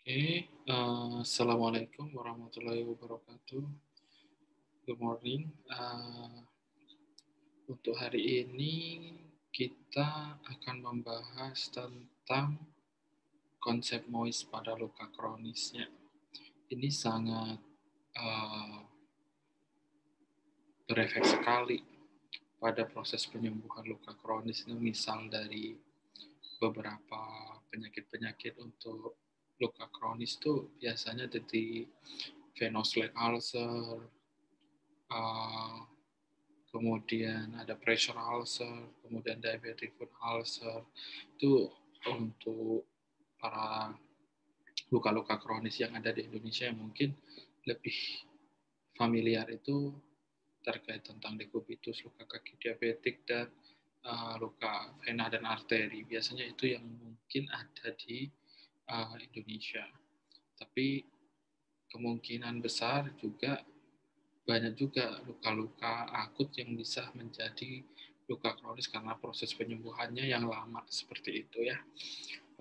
Assalamualaikum warahmatullahi wabarakatuh. Good morning. Untuk hari ini kita akan membahas tentang konsep MOIS pada luka kronisnya. Ini sangat berefek sekali pada proses penyembuhan luka kronis. Misal dari beberapa penyakit-penyakit untuk luka kronis itu biasanya dari venous leg ulcer, kemudian ada pressure ulcer, kemudian diabetic foot ulcer. Itu untuk para luka-luka kronis yang ada di Indonesia yang mungkin lebih familiar itu terkait tentang dekubitus, luka kaki diabetik, dan luka vena dan arteri. Biasanya itu yang mungkin ada di Indonesia. Tapi kemungkinan besar juga banyak juga luka-luka akut yang bisa menjadi luka kronis karena proses penyembuhannya yang lama seperti itu ya.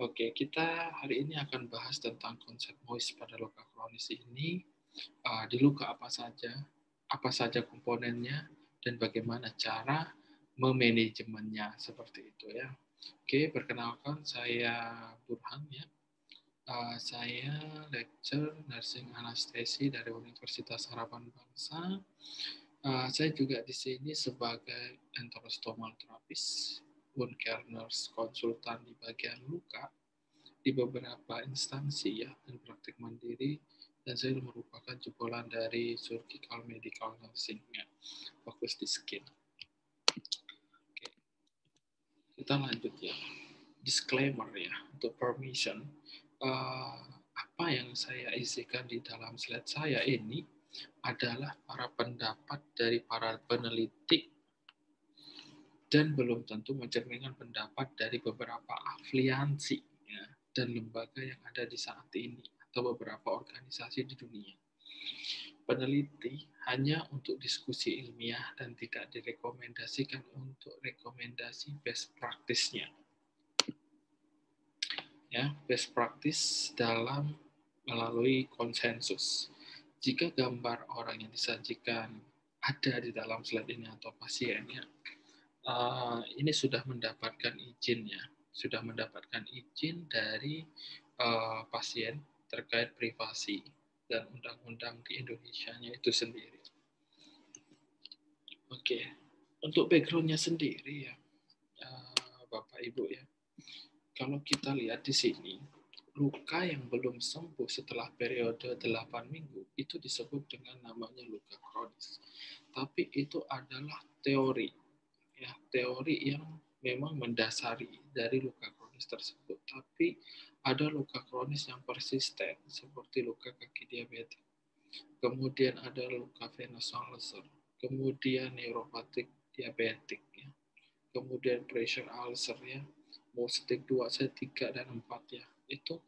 Oke, kita hari ini akan bahas tentang konsep MOIS pada luka kronis ini. Di luka apa saja komponennya, dan bagaimana cara memanajemennya seperti itu ya. Oke, perkenalkan saya Burhan ya. Saya lecturer nursing anestesi dari Universitas Harapan Bangsa. Saya juga di sini sebagai enterostomal terapis, wound care nurse, konsultan di bagian luka di beberapa instansi ya, dan praktik mandiri, dan saya merupakan jebolan dari surgical medical nursing-nya, fokus di skin. Oke. Kita lanjut ya. Disclaimer ya, untuk permission. Apa yang saya isikan di dalam slide saya ini adalah para pendapat dari para peneliti dan belum tentu mencerminkan pendapat dari beberapa afiliasi ya, dan lembaga yang ada di saat ini atau beberapa organisasi di dunia. Peneliti hanya untuk diskusi ilmiah dan tidak direkomendasikan untuk rekomendasi best practice-nya. Ya, best practice dalam melalui konsensus. Jika gambar orang yang disajikan ada di dalam slide ini atau pasiennya, ini sudah mendapatkan izin ya, sudah mendapatkan izin dari pasien terkait privasi dan undang-undang di Indonesia-nya itu sendiri. Oke, untuk background-nya sendiri ya, Bapak Ibu ya, kalau kita lihat di sini, luka yang belum sembuh setelah periode 8 minggu itu disebut dengan namanya luka kronis. Tapi itu adalah teori, ya, teori yang memang mendasari dari luka kronis tersebut. Tapi ada luka kronis yang persisten seperti luka kaki diabetik. Kemudian ada luka venous ulcer, kemudian neuropatik diabetik, ya. Kemudian pressure ulcer ya, mau stage 2, stage 3 dan 4 ya. Itu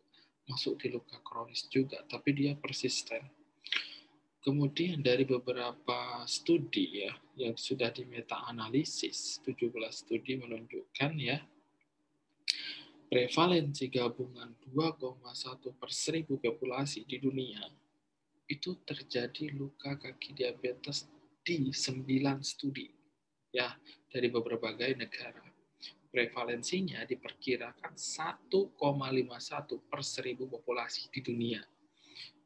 masuk di luka kronis juga, tapi dia persisten. Kemudian dari beberapa studi ya yang sudah di meta-analisis, 17 studi menunjukkan ya prevalensi gabungan 2,1 per 1000 populasi di dunia itu terjadi luka kaki diabetes di 9 studi ya dari berbagai negara. Prevalensinya diperkirakan 1,51 per 1000 populasi di dunia.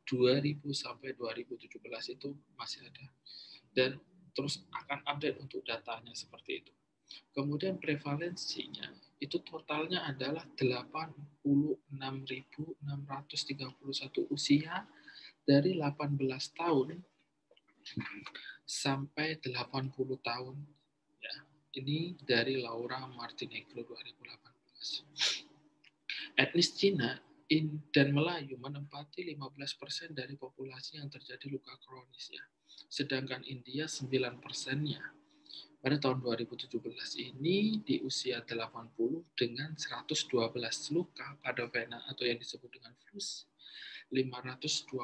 2000 sampai 2017 itu masih ada. Dan terus akan update untuk datanya seperti itu. Kemudian prevalensinya itu totalnya adalah 86.631 usia dari 18 tahun sampai 80 tahun. Ya, ini dari Laura Martinegro 2018. Etnis Cina dan Melayu menempati 15% dari populasi yang terjadi luka kronis ya. Sedangkan India 9%-nya. Pada tahun 2017 ini di usia 80 dengan 112 luka pada vena atau yang disebut dengan flus, 522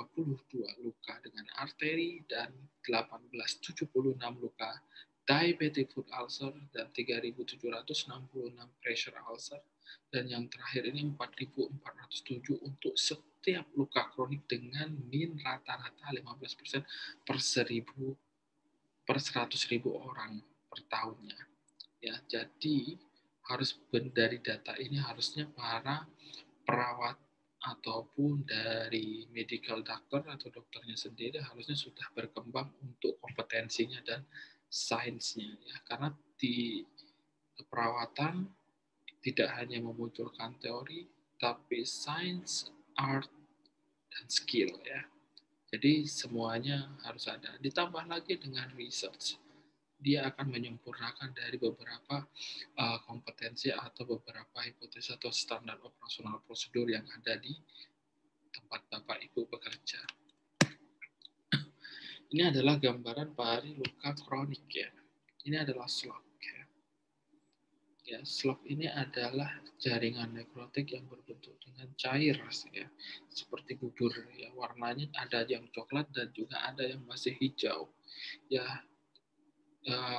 luka dengan arteri dan 1876 luka diabetic foot ulcer dan 3.766 pressure ulcer Dan yang terakhir ini 4.407 untuk setiap luka kronik dengan min rata-rata 15% per 100.000 orang per tahunnya. Ya, jadi dari data ini harusnya para perawat ataupun dari medical doctor atau dokternya sendiri harusnya sudah berkembang untuk kompetensinya dan sainsnya, ya, karena di keperawatan tidak hanya memunculkan teori tapi sains, art, dan skill, ya. Jadi semuanya harus ada. Ditambah lagi dengan research, dia akan menyempurnakan dari beberapa kompetensi atau beberapa hipotesis atau standar operasional prosedur yang ada di tempat Bapak Ibu bekerja. Ini adalah gambaran dari luka kronik, ya. Ini adalah slug, ya. Ya, slug ini adalah jaringan nekrotik yang berbentuk dengan cair, ya, seperti bubur, ya. Warnanya ada yang coklat dan juga ada yang masih hijau, ya.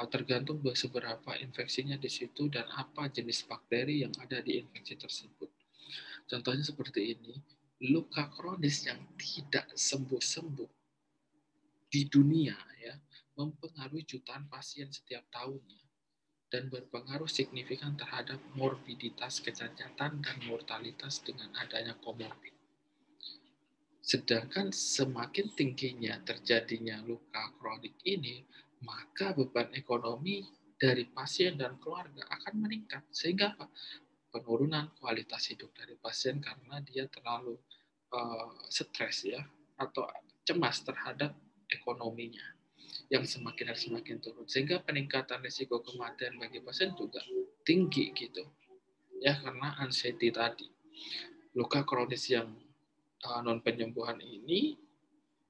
Tergantung seberapa infeksinya di situ dan apa jenis bakteri yang ada di infeksi tersebut. Contohnya seperti ini, luka kronis yang tidak sembuh-sembuh di dunia, ya, mempengaruhi jutaan pasien setiap tahunnya dan berpengaruh signifikan terhadap morbiditas kecacatan dan mortalitas dengan adanya komorbid. Sedangkan semakin tingginya terjadinya luka kronik ini, maka beban ekonomi dari pasien dan keluarga akan meningkat. Sehingga apa? Penurunan kualitas hidup dari pasien karena dia terlalu stres, ya, atau cemas terhadap ekonominya yang semakin hari semakin turun. Sehingga peningkatan risiko kematian bagi pasien juga tinggi gitu. Ya, karena anxiety tadi. Luka kronis yang non penyembuhan ini,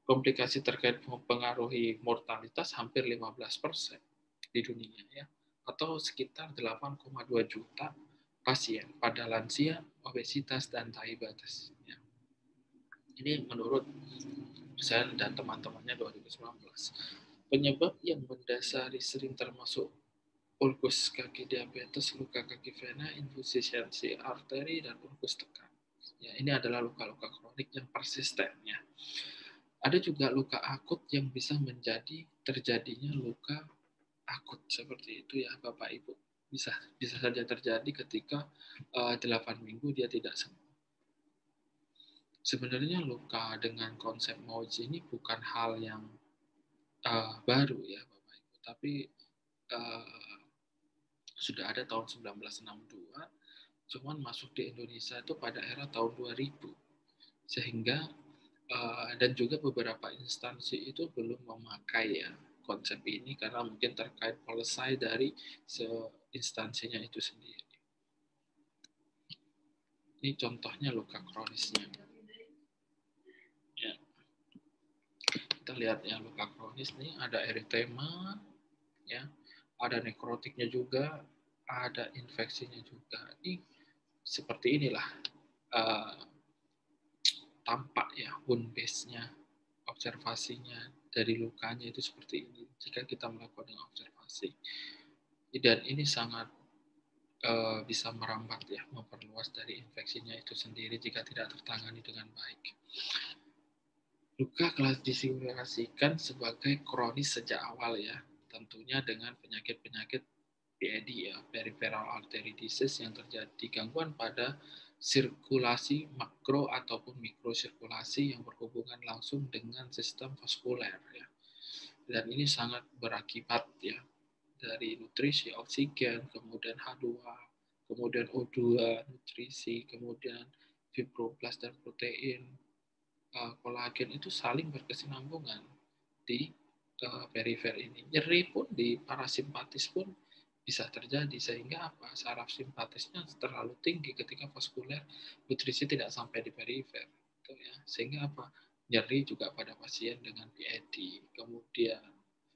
komplikasi terkait mempengaruhi mortalitas hampir 15% di dunia, ya, atau sekitar 8,2 juta pasien pada lansia, obesitas, dan diabetes. Ya. Ini menurut saya dan teman-temannya 2019. Penyebab yang mendasari sering termasuk ulkus kaki diabetes, luka kaki vena, infusisiensi arteri, dan ulkus tekan. Ya, ini adalah luka-luka kronik yang persisten, ya. Ada juga luka akut yang bisa menjadi terjadinya luka akut seperti itu, ya Bapak Ibu. Bisa saja terjadi ketika 8 minggu dia tidak sembuh. Sebenarnya luka dengan konsep Mauji ini bukan hal yang baru, ya Bapak Ibu, tapi sudah ada tahun 1962, cuman masuk di Indonesia itu pada era tahun 2000, sehingga dan juga beberapa instansi itu belum memakai, ya, konsep ini karena mungkin terkait policy dari instansinya itu sendiri. Ini contohnya luka kronisnya. Ya. Kita lihat, ya, luka kronis nih ada eritema, ya, ada nekrotiknya juga, ada infeksinya juga. Ini seperti inilah tampak, ya, wound base-nya, observasinya dari lukanya itu seperti ini jika kita melakukan dengan observasi. Dan ini sangat bisa merambat, ya, memperluas dari infeksinya itu sendiri jika tidak tertangani dengan baik. Luka klasifikasikan sebagai kronis sejak awal, ya, tentunya dengan penyakit-penyakit PAD, ya, peripheral artery disease, yang terjadi gangguan pada sirkulasi makro ataupun mikrosirkulasi yang berhubungan langsung dengan sistem vaskuler, ya. Dan ini sangat berakibat, ya, dari nutrisi, oksigen, kemudian H2, kemudian O2, nutrisi, kemudian fibroblast dan protein, kolagen itu saling berkesinambungan di perifer ini. Nyeri pun di parasimpatis pun bisa terjadi, sehingga apa? Saraf simpatisnya terlalu tinggi ketika vaskuler nutrisi tidak sampai di perifer, gitu, ya. Sehingga apa? Nyeri juga pada pasien dengan PAD. Kemudian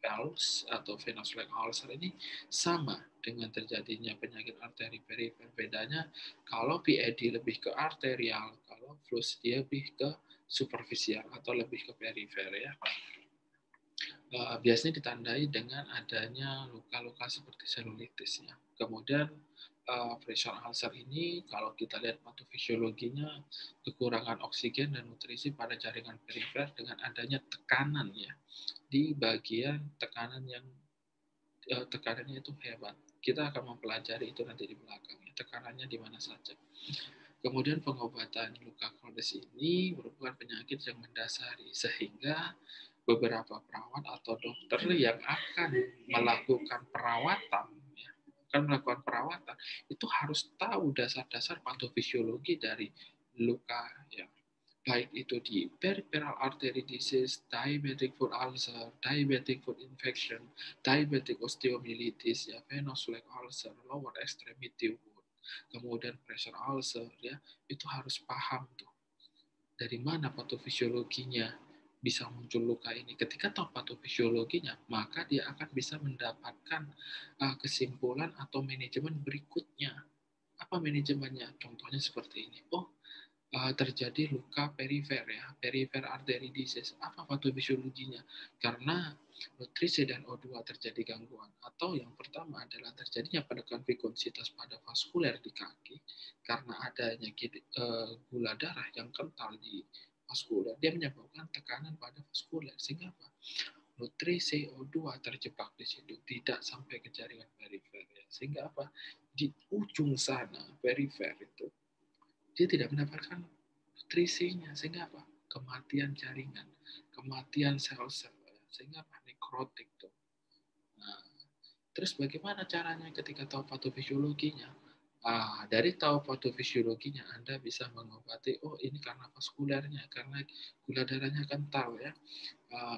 valves atau venous leg ulcer ini sama dengan terjadinya penyakit arteri perifer. Bedanya kalau PAD lebih ke arterial, kalau flus dia lebih ke superficial atau lebih ke perifer, ya. Biasanya ditandai dengan adanya luka-luka seperti selulitis, ya. Kemudian pressure ulcer ini kalau kita lihat patofisiologinya kekurangan oksigen dan nutrisi pada jaringan perifer dengan adanya tekanan ya di bagian tekanannya itu hebat. Kita akan mempelajari itu nanti di belakang ya, tekanannya di mana saja. Kemudian pengobatan luka kronis ini merupakan penyakit yang mendasari sehingga beberapa perawat atau dokter yang akan melakukan perawatan ya, akan melakukan perawatan itu harus tahu dasar-dasar patofisiologi dari luka ya, baik itu di peripheral artery disease, diabetic foot ulcer, diabetic foot infection, diabetic osteomyelitis, ya, venous leg ulcer, lower extremity wound, kemudian pressure ulcer, ya, itu harus paham tuh dari mana patofisiologinya bisa muncul luka ini. Ketika tahu patofisiologinya, maka dia akan bisa mendapatkan kesimpulan atau manajemen berikutnya. Apa manajemennya? Contohnya seperti ini. Oh, terjadi luka perifer ya, perifer artery disease. Apa patofisiologinya? Karena nutrisi dan O2 terjadi gangguan. Atau yang pertama adalah terjadinya penekanan vikositas pada vaskuler di kaki karena adanya gula darah yang kental di vaskuler. Dia menyebabkan tekanan pada vaskuler sehingga apa? Nutrisi O2 terjebak di situ, tidak sampai ke jaringan perifer ya. Sehingga apa? Di ujung sana perifer itu dia tidak mendapatkan nutrisinya sehingga apa? Kematian jaringan, kematian sel-sel sehingga apa? Nekrotik tuh. Nah, terus bagaimana caranya ketika tahu patofisiologinya? Dari tahu patofisiologinya Anda bisa mengobati, oh ini karena vaskulernya, karena gula darahnya kental ya,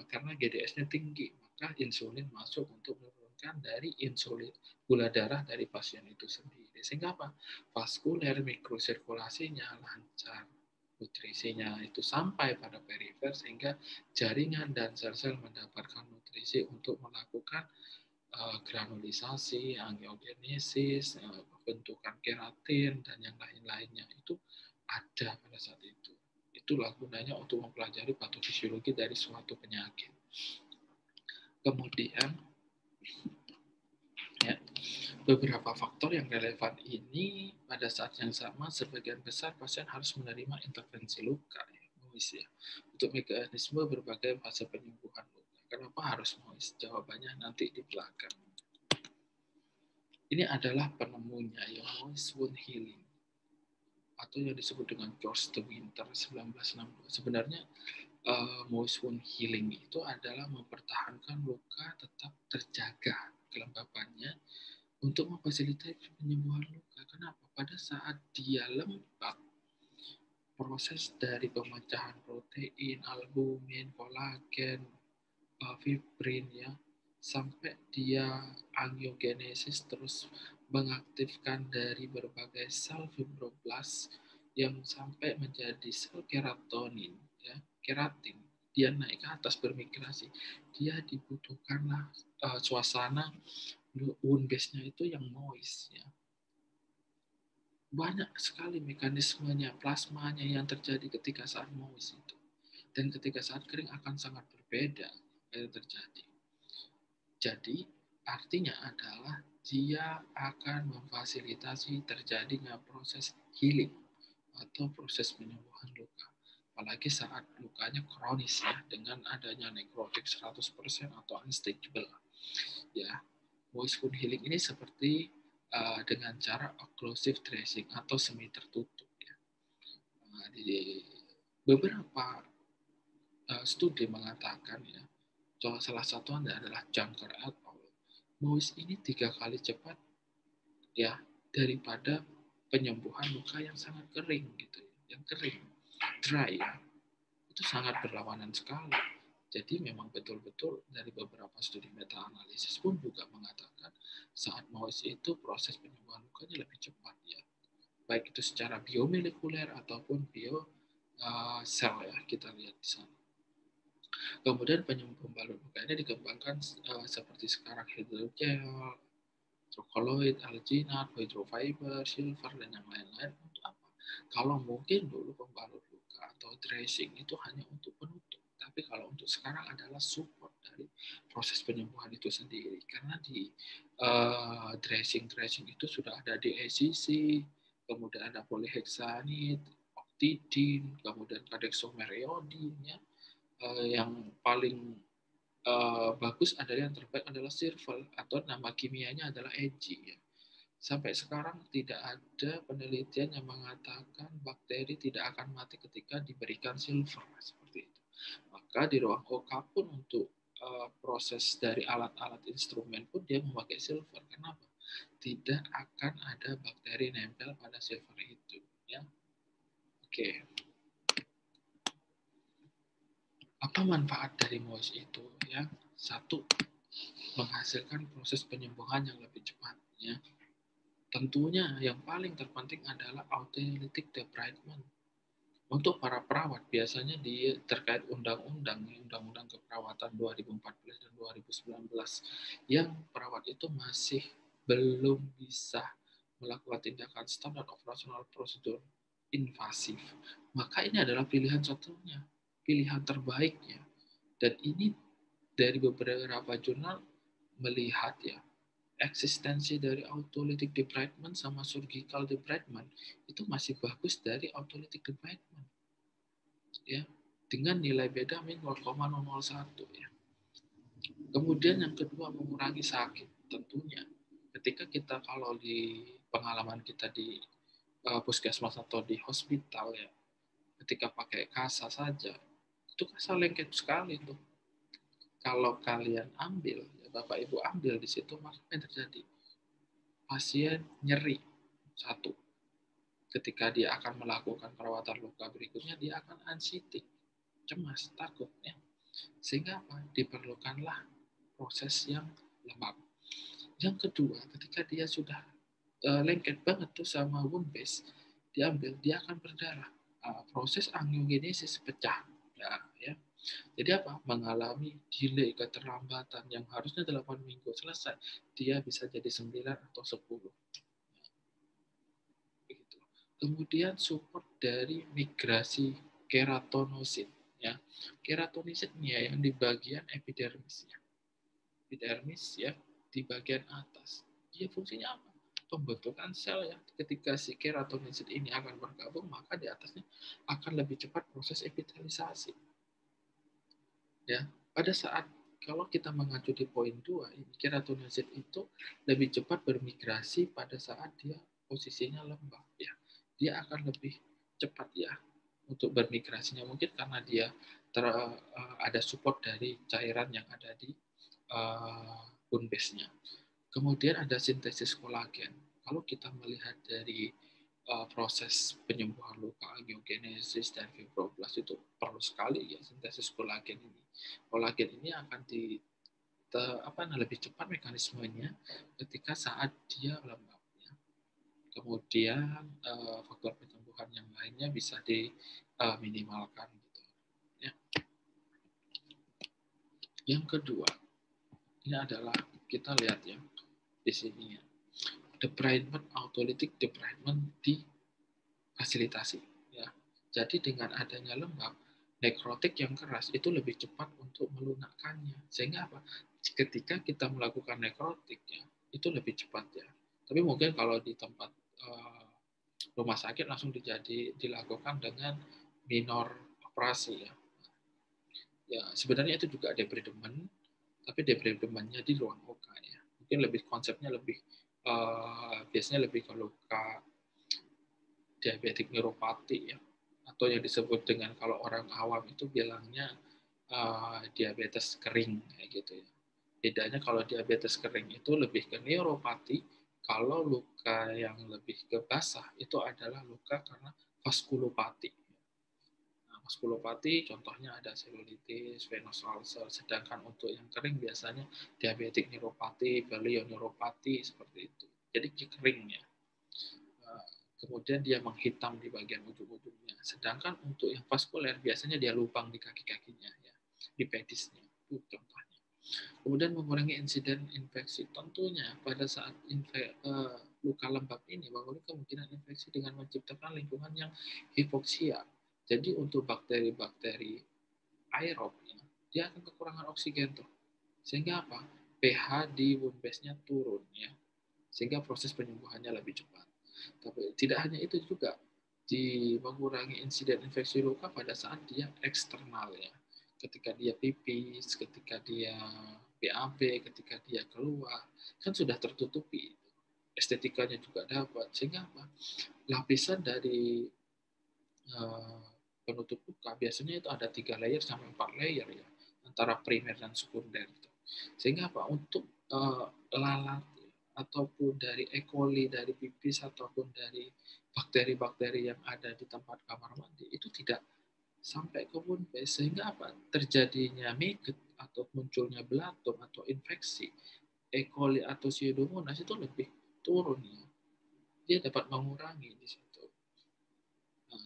karena GDS-nya tinggi, maka insulin masuk untuk menurunkan dari insulin gula darah dari pasien itu sendiri. Sehingga apa? Vaskuler mikrosirkulasinya lancar, nutrisinya itu sampai pada perifer sehingga jaringan dan sel-sel mendapatkan nutrisi untuk melakukan granulisasi, angiogenesis, pembentukan keratin dan yang lain-lainnya itu ada pada saat itu. Itulah gunanya untuk mempelajari patofisiologi dari suatu penyakit. Kemudian ya, beberapa faktor yang relevan ini pada saat yang sama sebagian besar pasien harus menerima intervensi luka ya, untuk mekanisme berbagai fase penyembuhan luka. Kenapa harus MOIS? Jawabannya nanti di belakang. Ini adalah penemunya ya, Moise Wound Healing atau yang disebut dengan George de Winter 1962. Sebenarnya Moise Wound Healing itu adalah mempertahankan luka tetap terjaga kelembapannya untuk memfasilitasi penyembuhan luka. Kenapa? Pada saat dia lembab, proses dari pemecahan protein, albumin, kolagen, fibrin ya, sampai dia angiogenesis terus mengaktifkan dari berbagai sel fibroblast yang sampai menjadi sel keratonin ya, keratin. Dia naik ke atas bermigrasi. Dia dibutuhkanlah suasana wound base-nya itu yang moist ya. Banyak sekali mekanismenya, plasmanya yang terjadi ketika saat moist itu. Dan ketika saat kering akan sangat berbeda yang terjadi. Jadi, artinya adalah dia akan memfasilitasi terjadinya proses healing atau proses penyembuhan luka. Apalagi saat lukanya kronis ya, dengan adanya nekrotik 100% atau unstageable. Ya, moist wound healing ini seperti dengan cara occlusive dressing atau semi tertutup ya. Di beberapa studi mengatakan ya, salah satu adalah Junker et al. MOIS ini 3 kali cepat ya daripada penyembuhan luka yang sangat kering gitu, yang kering, dry ya. Itu sangat berlawanan sekali. Jadi memang betul-betul dari beberapa studi meta-analisis pun juga mengatakan saat MOIS itu proses penyembuhan lukanya lebih cepat ya. Baik itu secara biomolekuler ataupun bio sel ya, kita lihat di sana. Kemudian penyembuhan balut luka ini dikembangkan seperti sekarang hidrogel, trokoloid, alginat, hydrofiber, silver, dan yang lain-lain. Untuk apa? Kalau mungkin dulu pembalut luka atau dressing itu hanya untuk penutup, tapi kalau untuk sekarang adalah support dari proses penyembuhan itu sendiri. Karena di dressing itu sudah ada DACC, kemudian ada polyhexanid, octidin, kemudian dexamethasone, ya. Yang paling bagus adalah yang terbaik adalah Sirvel, atau nama kimianya adalah EG, ya. Sampai sekarang tidak ada penelitian yang mengatakan bakteri tidak akan mati ketika diberikan silver seperti itu. Maka di ruang OK pun untuk proses dari alat-alat instrumen pun dia memakai silver. Kenapa? Tidak akan ada bakteri nempel pada silver itu. Ya, oke. Apa manfaat dari MOIS itu? Ya, satu, menghasilkan proses penyembuhan yang lebih cepat. Ya. Tentunya yang paling terpenting adalah autolytic debridement. Untuk para perawat biasanya terkait undang-undang keperawatan 2014 dan 2019 yang perawat itu masih belum bisa melakukan tindakan standar operasional prosedur invasif. Maka ini adalah pilihan satunya, pilihan terbaiknya. Dan ini dari beberapa jurnal melihat ya, eksistensi dari autolytic debridement sama surgical debridement itu masih bagus dari autolytic debridement, ya, dengan nilai beda min 0,001, ya. Kemudian yang kedua, mengurangi sakit. Tentunya ketika kita kalau di pengalaman kita di puskesmas atau di hospital, ya, ketika pakai kasa saja itu kasa lengket sekali tuh. Kalau kalian ambil, ya, Bapak Ibu ambil di situ, maka apa yang terjadi? Pasien nyeri. Satu, ketika dia akan melakukan perawatan luka berikutnya, dia akan anxiety, cemas, takut. Ya. Sehingga apa? Diperlukanlah proses yang lembab. Yang kedua, ketika dia sudah lengket banget tuh sama wound base, diambil, dia akan berdarah. Proses angiogenesis pecah. Ya. Jadi apa? Mengalami delay, keterlambatan yang harusnya 8 minggu selesai, dia bisa jadi 9 atau 10. Begitu. Kemudian support dari migrasi keratinosit, ya. Keratinosit ya yang di bagian epidermisnya. Epidermis ya di bagian atas. Dia fungsinya apa? Pembentukan sel, ya. Ketika si keratinosit ini akan bergabung, maka di atasnya akan lebih cepat proses epitelisasi. Ya, pada saat kalau kita mengacu di poin 2, keratinosit itu lebih cepat bermigrasi pada saat dia posisinya lembab, ya. Dia akan lebih cepat, ya, untuk bermigrasinya, mungkin karena dia ada support dari cairan yang ada di bone base-nya. Kemudian ada sintesis kolagen. Kalau kita melihat dari proses penyembuhan luka, angiogenesis dan fibroblas, itu perlu sekali ya sintesis kolagen ini. Kolagen ini akan lebih cepat mekanismenya ketika saat dia lembab. Ya. Kemudian faktor penyembuhan yang lainnya bisa diminimalkan. Gitu. Ya. Yang kedua, ini adalah kita lihat ya di sini ya. Debridement, autolytic debridement difasilitasi. Ya. Jadi dengan adanya lembab, nekrotik yang keras itu lebih cepat untuk melunakkannya. Sehingga apa? Ketika kita melakukan nekrotik, ya, itu lebih cepat, ya. Tapi mungkin kalau di tempat rumah sakit langsung dilakukan dengan minor operasi, ya. Ya sebenarnya itu juga debridement, tapi debridement-nya di ruang OK, ya. Mungkin lebih konsepnya lebih biasanya lebih ke luka diabetik neuropati, ya, atau yang disebut dengan kalau orang awam itu bilangnya diabetes kering kayak gitu, ya. Bedanya kalau diabetes kering itu lebih ke neuropati, kalau luka yang lebih ke basah itu adalah luka karena vaskulopati. Nah, vaskulopati contohnya ada selulitis, venous ulcer, sedangkan untuk yang kering biasanya diabetik neuropati, polyneuropati seperti itu. Jadi kering, ya. Kemudian dia menghitam di bagian ujung-ujungnya. Sedangkan untuk yang vaskuler biasanya dia lubang di kaki-kakinya, ya, di pedisnya. Itu contohnya. Kemudian mengurangi insiden infeksi. Tentunya pada saat luka lembab ini mengurangi kemungkinan infeksi dengan menciptakan lingkungan yang hipoksia. Jadi untuk bakteri-bakteri aerob, dia akan kekurangan oksigen tuh. Sehingga apa? pH di wound base-nya turun ya. Sehingga proses penyembuhannya lebih cepat. Tapi tidak hanya itu juga, di mengurangi insiden infeksi luka pada saat dia eksternal ya. Ketika dia pipis, ketika dia BAB, ketika dia keluar, kan sudah tertutupi. Estetikanya juga dapat. Sehingga apa? Lapisan dari eh, penutup luka biasanya itu ada 3 layer sampai 4 layer ya, antara primer dan sekunder itu. Sehingga apa? Untuk lalat ataupun dari E. coli, dari pipis ataupun dari bakteri-bakteri yang ada di tempat kamar mandi itu tidak sampai ke wound base, sehingga apa? Terjadinya maggot atau munculnya belatung atau infeksi E. coli atau Pseudomonas itu lebih turun ya. Dia dapat mengurangi di situ. Nah,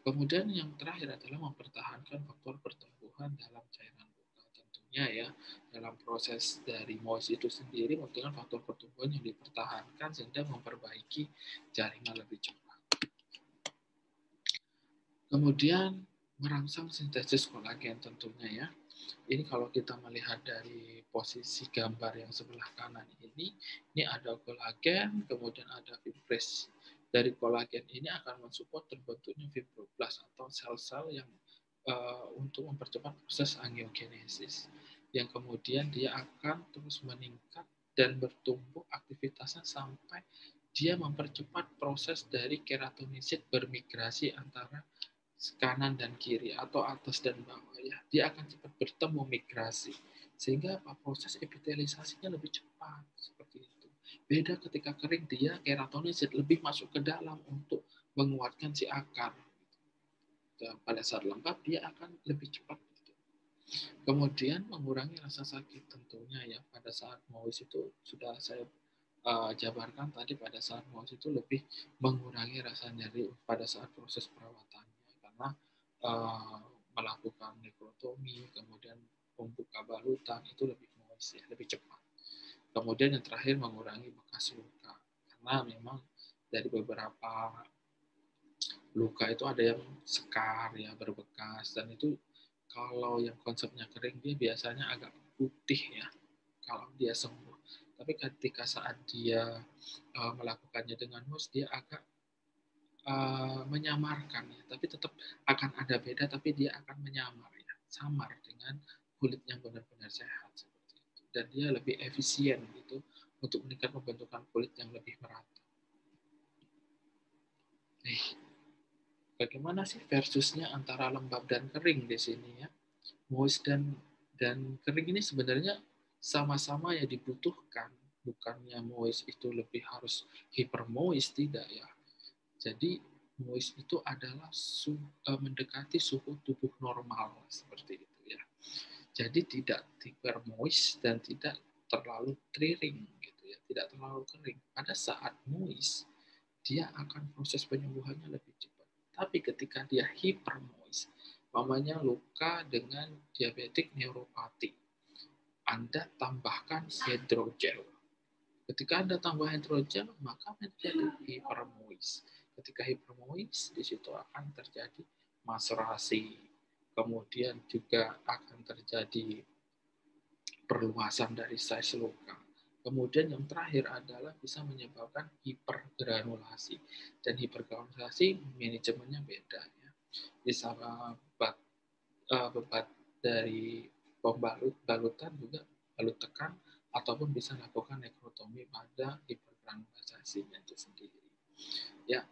kemudian yang terakhir adalah mempertahankan faktor pertumbuhan dalam cairan luka. Tentunya ya, dalam proses dari moist itu sendiri membutuhkan faktor pertumbuhan yang dipertahankan sehingga memperbaiki jaringan lebih cepat. Kemudian merangsang sintesis kolagen tentunya ya. Ini kalau kita melihat dari posisi gambar yang sebelah kanan ini ada kolagen, kemudian ada fibres. Dari kolagen ini akan mensupport terbentuknya fibroblast atau sel-sel yang untuk mempercepat proses angiogenesis. Yang kemudian dia akan terus meningkat dan bertumbuh aktivitasnya sampai dia mempercepat proses dari keratinosit bermigrasi antara kanan dan kiri atau atas dan bawah ya, dia akan cepat bertemu migrasi sehingga apa? Proses epitelisasinya lebih cepat seperti itu. Beda ketika kering, dia keratinosit lebih masuk ke dalam untuk menguatkan si akar. Dan pada saat lengkap dia akan lebih cepat. Kemudian mengurangi rasa sakit tentunya ya, pada saat moist itu sudah saya jabarkan tadi, pada saat moist itu lebih mengurangi rasa nyeri pada saat proses perawatannya karena uh, melakukan nekrotomi, kemudian membuka balutan itu lebih moist ya, lebih cepat. Kemudian yang terakhir mengurangi bekas luka karena memang dari beberapa luka itu ada yang sekar ya, berbekas, dan itu kalau yang konsepnya kering dia biasanya agak putih ya kalau dia sembuh. Tapi ketika saat dia melakukannya dengan mus, dia agak menyamarkan ya, tapi tetap akan ada beda, tapi dia akan menyamar ya, samar dengan kulit yang benar-benar sehat seperti itu. Dan dia lebih efisien gitu untuk meningkatkan pembentukan kulit yang lebih merata. Nih, bagaimana sih versusnya antara lembab dan kering di sini ya? Moist dan kering ini sebenarnya sama-sama ya dibutuhkan. Bukannya moist itu lebih harus hyper moist, tidak ya. Jadi moist itu adalah mendekati suhu tubuh normal seperti itu ya. Jadi tidak hyper moist dan tidak terlalu triring gitu ya, tidak terlalu kering. Pada saat moist dia akan proses penyembuhannya lebih cepat. Tapi ketika dia hypermoist, umpamanya luka dengan diabetik neuropati, Anda tambahkan hidrogel. Ketika Anda tambah hidrogel, maka menjadi hypermoist. Ketika hypermoist, di situ akan terjadi maserasi. Kemudian juga akan terjadi perluasan dari size luka. Kemudian yang terakhir adalah bisa menyebabkan hipergranulasi. Dan hipergranulasi manajemennya beda ya. Bisa bebat dari pembalut balutan juga balut tekan, ataupun bisa melakukan nekrotomi pada hipergranulasasinya itu sendiri. Ya,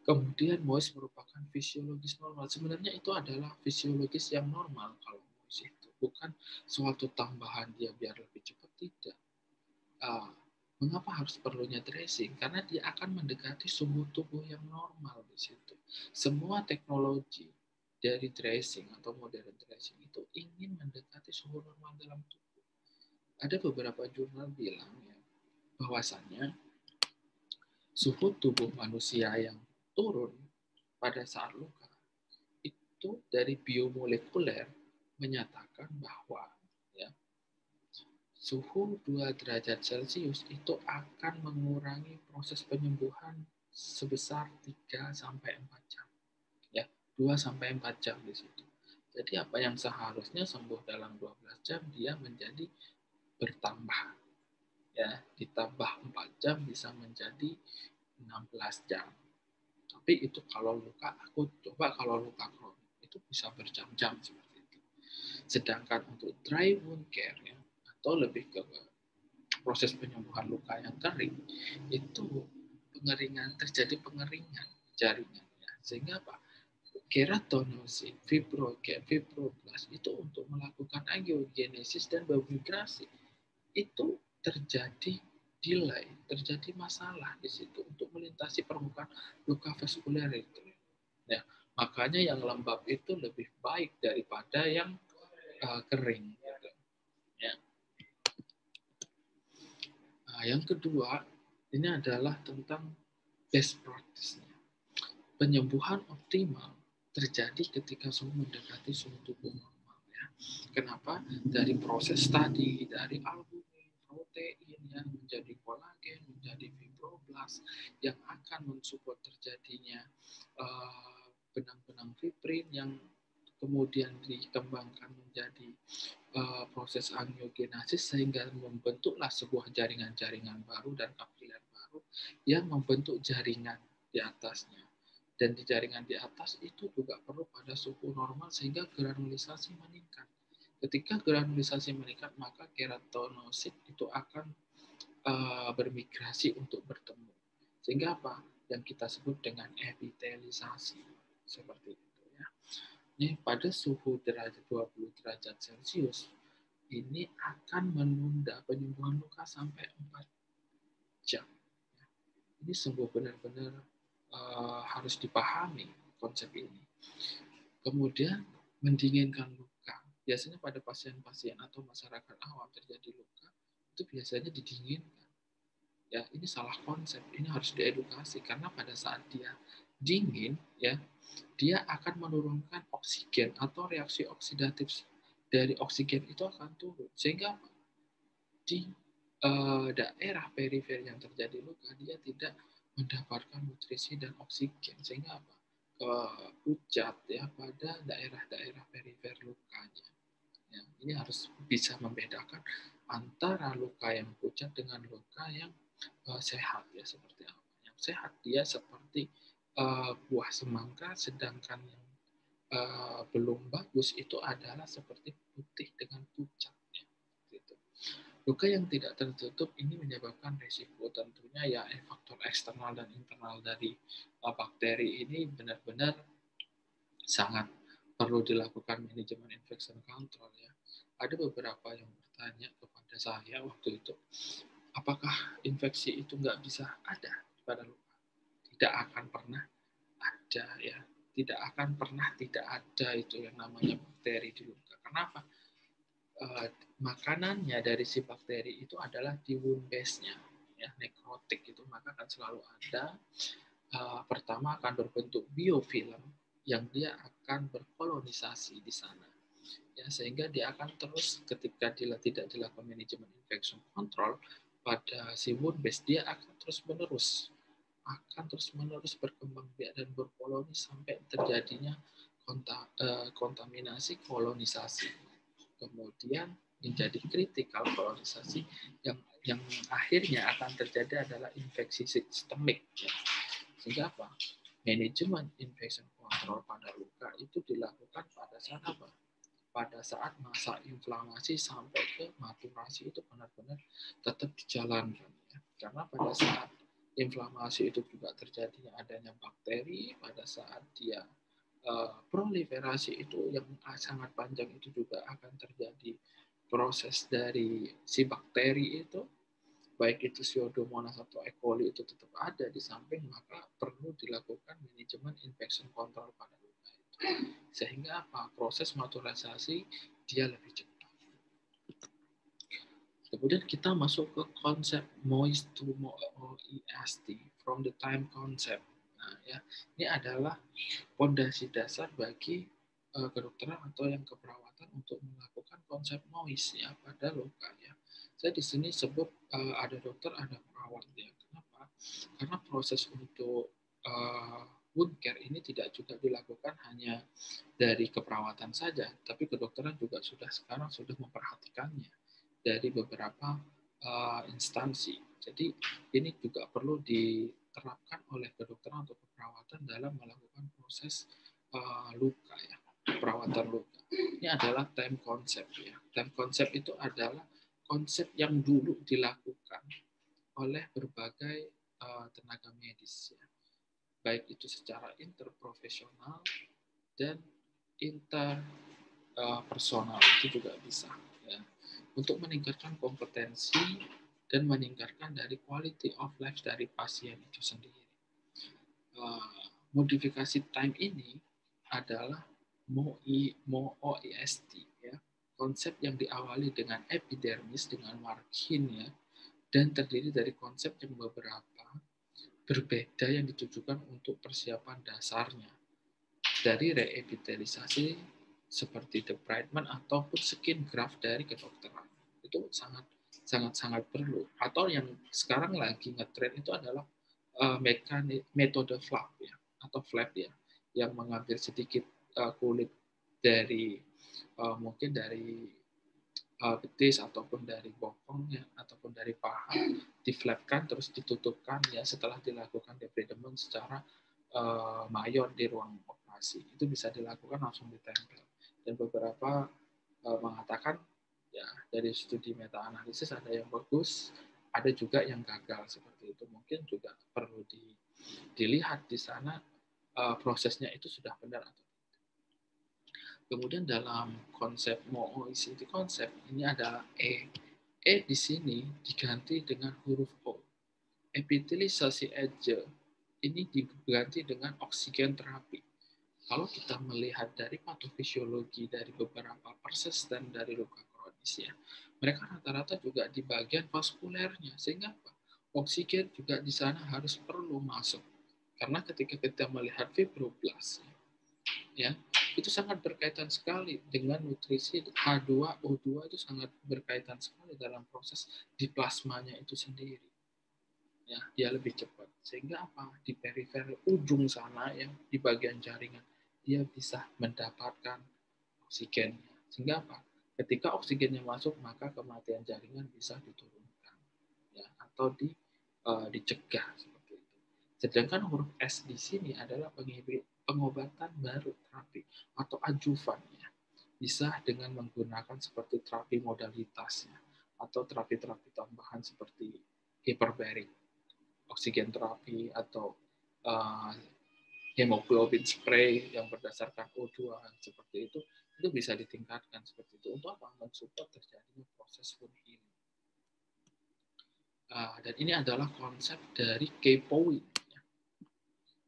kemudian moist merupakan fisiologis normal. Sebenarnya itu adalah fisiologis yang normal kalau moist itu. Bukan suatu tambahan dia biar lebih cepat, tidak. Mengapa harus perlunya dressing? Karena dia akan mendekati suhu tubuh yang normal di situ. Semua teknologi dari dressing atau modern dressing itu ingin mendekati suhu normal dalam tubuh. Ada beberapa jurnal bilang ya, bahwasannya suhu tubuh manusia yang turun pada saat luka itu dari biomolekuler menyatakan bahwa ya, suhu 2 derajat Celcius itu akan mengurangi proses penyembuhan sebesar 3 sampai 4 jam. Ya, 2 sampai 4 jam di situ. Jadi apa yang seharusnya sembuh dalam 12 jam dia menjadi bertambah. Ya, ditambah 4 jam bisa menjadi 16 jam. Tapi itu kalau luka akut, coba kalau luka kronik itu bisa berjam-jam seperti itu. Sedangkan untuk dry wound care ya, atau lebih ke proses penyembuhan luka yang kering, itu terjadi pengeringan jaringannya. Sehingga apa? Keratinosit, fibroblast itu untuk melakukan angiogenesis dan biomigrasi itu terjadi delay, terjadi masalah di situ untuk melintasi permukaan luka vaskuler itu. Ya, makanya yang lembab itu lebih baik daripada yang kering. Gitu. Ya. Nah, yang kedua ini adalah tentang best practice-nya. Penyembuhan optimal terjadi ketika suhu mendekati suhu tubuh normal. Ya. Kenapa? Dari proses tadi, dari albumin, protein yang menjadi kolagen, menjadi fibroblast yang akan mensupport terjadinya benang-benang fibrin yang kemudian dikembangkan menjadi proses angiogenesis sehingga membentuklah sebuah jaringan-jaringan baru dan kapiler baru yang membentuk jaringan di atasnya. Dan di jaringan di atas itu juga perlu pada suhu normal sehingga granulisasi meningkat. Ketika granulisasi meningkat, maka keratinosit itu akan bermigrasi untuk bertemu. Sehingga apa? Yang kita sebut dengan epitelisasi. Seperti itu ya. Ini pada suhu derajat 20 derajat Celcius, ini akan menunda penyembuhan luka sampai 4 jam. Ini sungguh benar-benar harus dipahami konsep ini. Kemudian mendinginkan luka. Biasanya pada pasien-pasien atau masyarakat awam terjadi luka, itu biasanya didinginkan. Ya, ini salah konsep. Ini harus diedukasi karena pada saat dia dingin, ya, dia akan menurunkan oksigen atau reaksi oksidatif dari oksigen itu akan turun sehingga di daerah perifer yang terjadi luka dia tidak mendapatkan nutrisi dan oksigen sehingga apa? Pucat ya pada daerah-daerah perifer lukanya. Ya, ini harus bisa membedakan antara luka yang pucat dengan luka yang sehat ya seperti apa. Yang sehat dia seperti buah semangka, sedangkan yang belum bagus itu adalah seperti putih dengan pucat. Ya. Gitu. Luka yang tidak tertutup ini menyebabkan risiko tentunya ya faktor eksternal dan internal dari bakteri ini benar-benar sangat perlu dilakukan manajemen infection control ya. Ada beberapa yang bertanya kepada saya waktu itu, apakah infeksi itu nggak bisa ada pada luka? Tidak akan pernah ada ya. Tidak akan pernah tidak ada itu yang namanya bakteri di luka. Kenapa? Makanannya dari si bakteri itu adalah di wound base-nya, ya, nekrotik itu maka akan selalu ada. Pertama akan berbentuk biofilm yang dia akan berkolonisasi di sana, ya, sehingga dia akan terus ketika dia tidak dilakukan manajemen infection control pada si wound base dia akan terus menerus berkembang biak dan berkoloni sampai terjadinya kontaminasi kolonisasi. Kemudian menjadi kritikal kolonisasi yang akhirnya akan terjadi adalah infeksi sistemik. Sehingga apa? Manajemen infection control pada luka itu dilakukan pada saat apa? Pada saat masa inflamasi sampai ke maturasi itu benar-benar tetap dijalankan. Ya. Karena pada saat inflamasi itu juga terjadinya adanya bakteri, pada saat dia proliferasi itu yang sangat panjang itu juga akan terjadi proses dari si bakteri itu, baik itu Pseudomonas atau E. coli itu tetap ada di samping, maka perlu dilakukan manajemen infection control pada luka itu. Sehingga apa? Proses maturalisasi dia lebih cepat. Kemudian kita masuk ke konsep moist to moist from the time concept. Nah, ya, ini adalah fondasi dasar bagi kedokteran atau yang keperawatan untuk melakukan konsep moist ya pada luka ya. Saya di sini sebut ada dokter, ada perawat ya. Kenapa? Karena proses untuk wound care ini tidak juga dilakukan hanya dari keperawatan saja, tapi kedokteran juga sekarang sudah memperhatikannya dari beberapa instansi. Jadi ini juga perlu diterapkan oleh kedokteran atau keperawatan dalam melakukan proses luka ya, perawatan luka. Ini adalah time concept ya. Time concept itu adalah konsep yang dulu dilakukan oleh berbagai tenaga medis ya, baik itu secara interprofesional dan interpersonal itu juga bisa ya, untuk meningkatkan kompetensi dan meningkatkan dari quality of life dari pasien itu sendiri. Modifikasi time ini adalah MOIST ya, konsep yang diawali dengan epidermis dengan margin ya, dan terdiri dari konsep yang beberapa berbeda yang ditujukan untuk persiapan dasarnya dari reepitelisasi seperti debridement ataupun skin graft dari kedokteran. Itu sangat perlu. Atau yang sekarang lagi ngetrend itu adalah metode flap ya, atau flap ya, yang mengambil sedikit kulit dari mungkin dari betis ataupun dari bokongnya ataupun dari paha, diflapkan terus ditutupkan ya setelah dilakukan debridement secara mayor di ruang operasi. Itu bisa dilakukan langsung ditempel. Dan beberapa mengatakan ya dari studi meta analisis ada yang bagus, ada juga yang gagal seperti itu. Mungkin juga perlu dilihat di sana prosesnya itu sudah benar atau tidak. Kemudian dalam konsep MOICT konsep ini adalah E. E di sini diganti dengan huruf O. Epitelisasi edge ini diganti dengan oksigen terapi. Kalau kita melihat dari patofisiologi dari beberapa persisten dari luka kronis ya, mereka rata-rata juga di bagian vaskulernya, sehingga apa? Oksigen juga di sana harus perlu masuk. Karena ketika kita melihat fibroblast ya, itu sangat berkaitan sekali dengan nutrisi H2O2 itu sangat berkaitan sekali dalam proses di plasmanya itu sendiri. Ya, dia lebih cepat. Sehingga apa? Di perifer ujung sana yang di bagian jaringan dia bisa mendapatkan oksigennya. Sehingga apa? Ketika oksigennya masuk, maka kematian jaringan bisa diturunkan ya, atau dicegah seperti itu. Sedangkan huruf S di sini adalah pengobatan baru terapi atau adjuvan ya. Bisa dengan menggunakan seperti terapi modalitasnya atau terapi-terapi tambahan seperti hyperbaric, oksigen terapi atau hemoglobin spray yang berdasarkan O2 seperti itu bisa ditingkatkan seperti itu untuk apa? Mensupport terjadinya proses wound healing. Dan ini adalah konsep dari key point.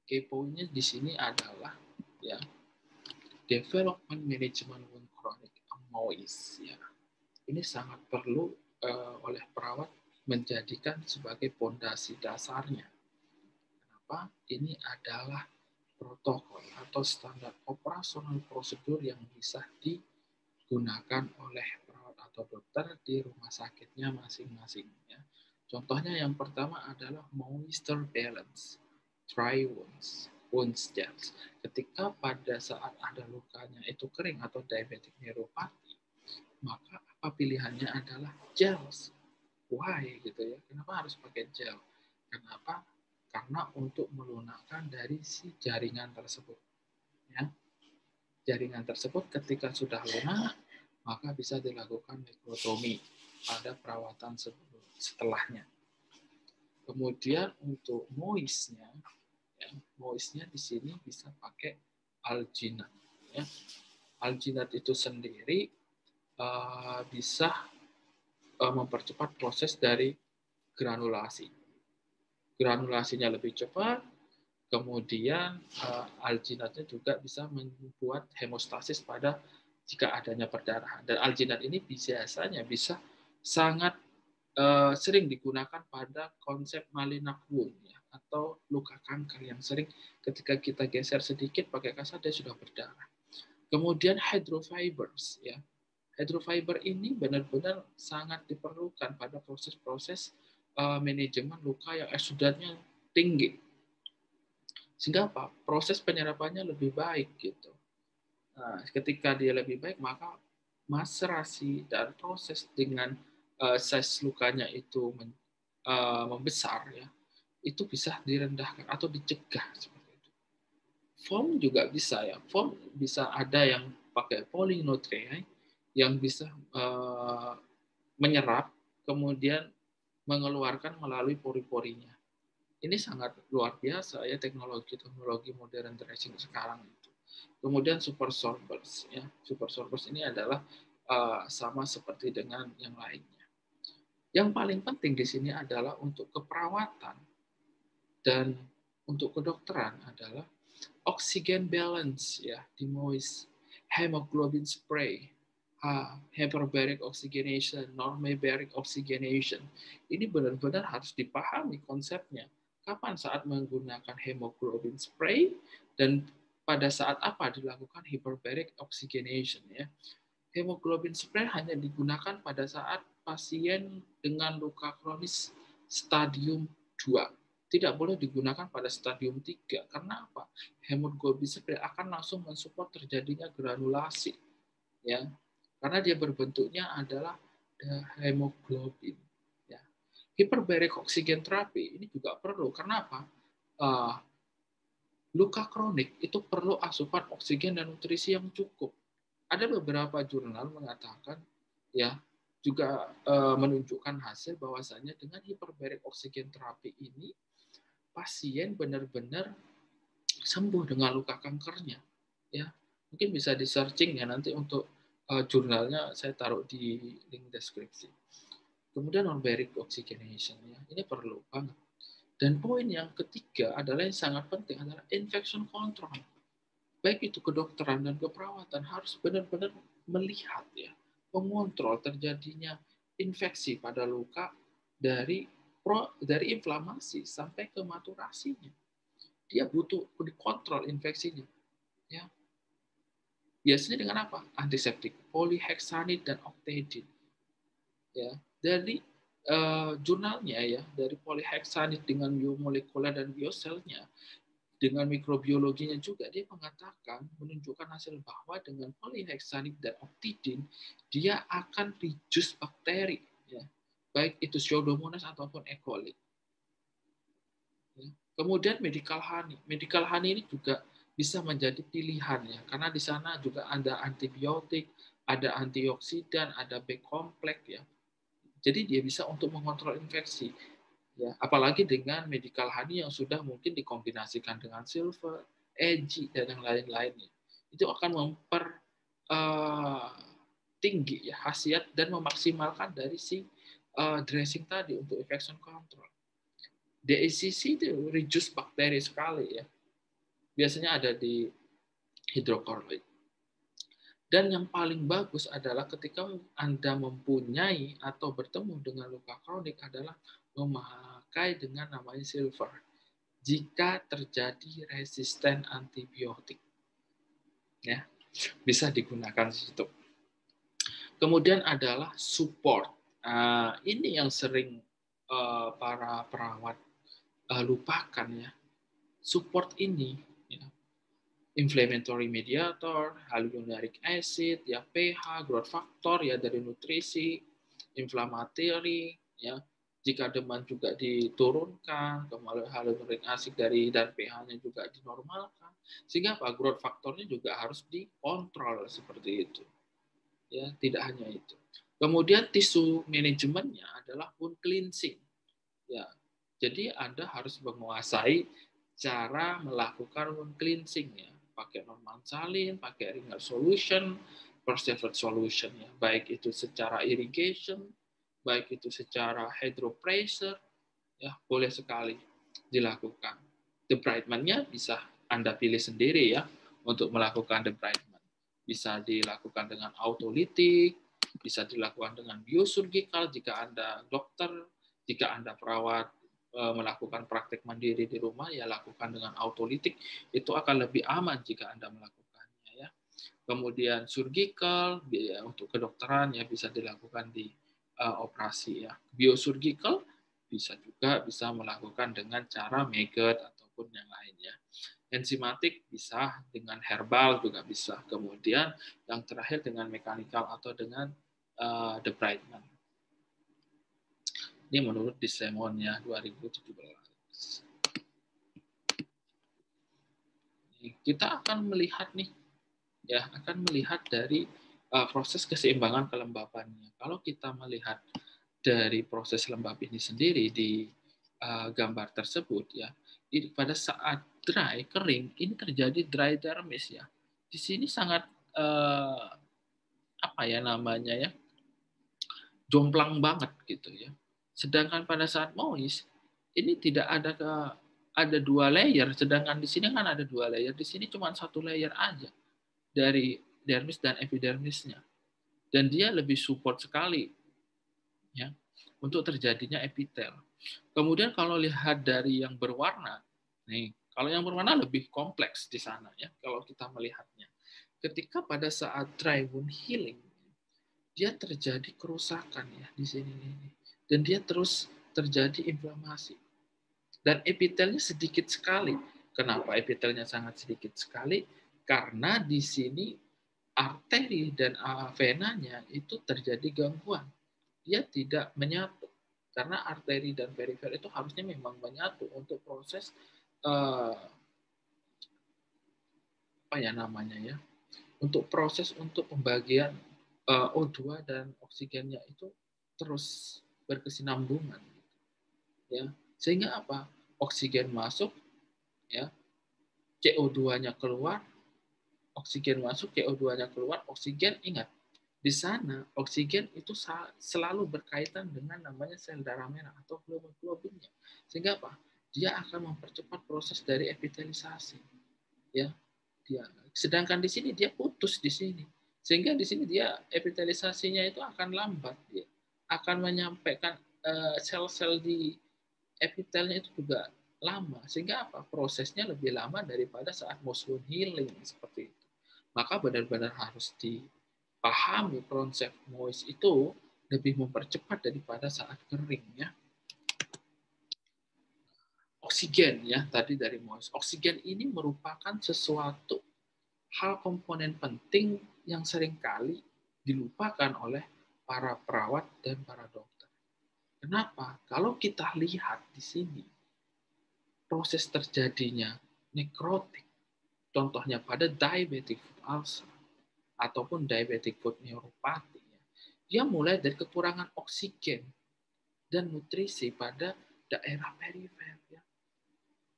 Key point-nya di sini adalah ya development management wound chronic MOIS ya. Ini sangat perlu oleh perawat menjadikan sebagai pondasi dasarnya. Kenapa? Ini adalah protokol atau standar operasional prosedur yang bisa digunakan oleh perawat atau dokter di rumah sakitnya masing-masing. Ya. Contohnya yang pertama adalah moisture balance, dry wounds gels. Ketika pada saat ada lukanya itu kering atau diabetic neuropathy, maka apa pilihannya adalah gels. Why gitu ya? Kenapa harus pakai gel? Kenapa? Karena untuk melunakkan dari si jaringan tersebut. Ya. Jaringan tersebut ketika sudah lunak, maka bisa dilakukan nekrotomi pada perawatan setelahnya. Kemudian untuk moistnya, ya, moistnya di sini bisa pakai alginat. Ya. Alginat itu sendiri bisa mempercepat proses dari granulasi. Granulasinya lebih cepat, kemudian alginatnya juga bisa membuat hemostasis pada jika adanya perdarahan. Dan alginat ini biasanya bisa sangat sering digunakan pada konsep malignant wound ya, atau luka kanker yang sering ketika kita geser sedikit pakai kasar dia sudah berdarah. Kemudian hydrofibers ya. Hydrofiber ini benar-benar sangat diperlukan pada proses-proses manajemen luka yang eksudatnya tinggi. Sehingga apa? Proses penyerapannya lebih baik gitu. Nah, ketika dia lebih baik, maka maserasi dan proses dengan size lukanya itu membesar ya, itu bisa direndahkan atau dicegah seperti itu. Foam juga bisa ya. Foam bisa ada yang pakai polynutrient yang bisa menyerap kemudian mengeluarkan melalui pori-porinya. Ini sangat luar biasa ya teknologi modern dressing sekarang itu. Kemudian super sorbers ya. Super sorbers ini adalah sama seperti dengan yang lainnya. Yang paling penting di sini adalah untuk keperawatan dan untuk kedokteran adalah oxygen balance ya, di moist, hemoglobin spray, hyperbaric oxygenation, normobaric oxygenation. Ini benar-benar harus dipahami konsepnya. Kapan saat menggunakan hemoglobin spray dan pada saat apa dilakukan hyperbaric oxygenation ya. Hemoglobin spray hanya digunakan pada saat pasien dengan luka kronis stadium 2. Tidak boleh digunakan pada stadium 3. Karena apa? Hemoglobin spray akan langsung mensupport terjadinya granulasi. Ya. Karena dia berbentuknya adalah hemoglobin. Ya. Hyperbaric oxygen therapy ini juga perlu. Karena apa? Luka kronik itu perlu asupan oksigen dan nutrisi yang cukup. Ada beberapa jurnal mengatakan ya juga menunjukkan hasil bahwasanya dengan hyperbaric oxygen terapi ini pasien benar-benar sembuh dengan luka kankernya ya. Mungkin bisa di searching ya nanti untuk jurnalnya saya taruh di link deskripsi. Kemudian non-baric oxygenation ya, ini perlu banget. Dan poin yang ketiga adalah yang sangat penting adalah infection control. Baik itu kedokteran dan keperawatan harus benar-benar melihat ya, mengontrol terjadinya infeksi pada luka dari inflamasi sampai ke maturasinya. Dia butuh dikontrol infeksinya. Ya. Biasanya dengan apa? Antiseptik, polyhexanid dan octadine. Ya, dari jurnalnya ya, dari polyhexanid dengan biomolekuler dan bioselnya, dengan mikrobiologinya juga dia mengatakan menunjukkan hasil bahwa dengan polyhexanid dan octadine dia akan reduce bakteri ya, baik itu Pseudomonas ataupun E. coli. Ya. Kemudian medical honey ini juga bisa menjadi pilihan ya, karena di sana juga ada antibiotik, ada antioksidan, ada B kompleks ya. Jadi dia bisa untuk mengontrol infeksi. Ya, apalagi dengan medical honey yang sudah mungkin dikombinasikan dengan silver, EG dan yang lain-lainnya. Itu akan tinggi ya khasiat dan memaksimalkan dari si dressing tadi untuk infection control. DACC itu reduce bakteri sekali ya. Biasanya ada di hidrokorloid. Dan yang paling bagus adalah ketika Anda mempunyai atau bertemu dengan luka kronik adalah memakai dengan namanya silver. Jika terjadi resisten antibiotik, ya bisa digunakan di situ. Kemudian adalah support. Ini yang sering para perawat lupakan ya. Support ini ya, inflammatory mediator, hyaluronic acid, ya pH, growth factor ya dari nutrisi, inflammatory ya. Jika demam juga diturunkan, kemudian hyaluronic acid dan pH-nya juga dinormalkan, sehingga apa? Growth faktornya juga harus dikontrol seperti itu. Ya, tidak hanya itu. Kemudian tisu manajemennya adalah wound cleansing. Ya, jadi Anda harus menguasai cara melakukan wound cleansing ya, pakai normal salin, pakai ringer solution, persevered solution ya, baik itu secara irrigation, baik itu secara hydropressure, ya boleh sekali dilakukan. Debridement-nya bisa Anda pilih sendiri ya untuk melakukan debridement. Bisa dilakukan dengan autolitik, bisa dilakukan dengan biosurgical jika Anda dokter, jika Anda perawat melakukan praktek mandiri di rumah, ya lakukan dengan autolitik, itu akan lebih aman jika Anda melakukannya ya. Kemudian surgical ya, untuk kedokteran ya bisa dilakukan di operasi ya. Biosurgical bisa juga melakukan dengan cara maggot atau ataupun yang lainnya. Enzimatik bisa, dengan herbal juga bisa. Kemudian yang terakhir dengan mekanikal atau dengan debridement. Ini menurut Desemon ya 2017. Kita akan melihat nih, ya akan melihat dari proses keseimbangan kelembabannya. Kalau kita melihat dari proses lembab ini sendiri di gambar tersebut ya, pada saat dry kering ini terjadi dry dermis ya. Di sini sangat apa ya namanya ya, jomplang banget gitu ya. Sedangkan pada saat moist ini tidak ada 2 layer, sedangkan di sini kan ada 2 layer, di sini cuma 1 layer aja dari dermis dan epidermisnya. Dan dia lebih support sekali ya untuk terjadinya epitel. Kemudian kalau lihat dari yang berwarna, nih, kalau yang berwarna lebih kompleks di sana ya kalau kita melihatnya. Ketika pada saat dry wound healing, dia terjadi kerusakan ya di sini nih. Dan dia terus terjadi inflamasi. Dan epitelnya sedikit sekali. Kenapa epitelnya sangat sedikit sekali? Karena di sini arteri dan venanya itu terjadi gangguan. Dia tidak menyatu. Karena arteri dan perifer itu harusnya memang menyatu untuk proses apa ya namanya ya? Untuk proses untuk pembagian O2 dan oksigennya itu terus berkesinambungan. Ya. Sehingga apa? Oksigen masuk, ya, CO2-nya keluar, oksigen masuk, CO2-nya keluar, oksigen ingat. Di sana oksigen itu selalu berkaitan dengan namanya sel darah merah atau hemoglobinnya. Sehingga apa? Dia akan mempercepat proses dari epitelisasi. Ya. Sedangkan di sini dia putus di sini. Sehingga di sini dia epitelisasinya itu akan lambat, dia akan menyampaikan sel-sel di epitelnya itu juga lama, sehingga apa? Prosesnya lebih lama daripada saat moist wound healing seperti itu. Maka benar-benar harus dipahami konsep moist itu lebih mempercepat daripada saat kering ya. Oksigen ya tadi dari moist. Oksigen ini merupakan sesuatu hal komponen penting yang seringkali dilupakan oleh para perawat dan para dokter. Kenapa? Kalau kita lihat di sini, proses terjadinya nekrotik, contohnya pada diabetic foot ulcer ataupun diabetic foot neuropathy, dia mulai dari kekurangan oksigen dan nutrisi pada daerah perifer. Ya.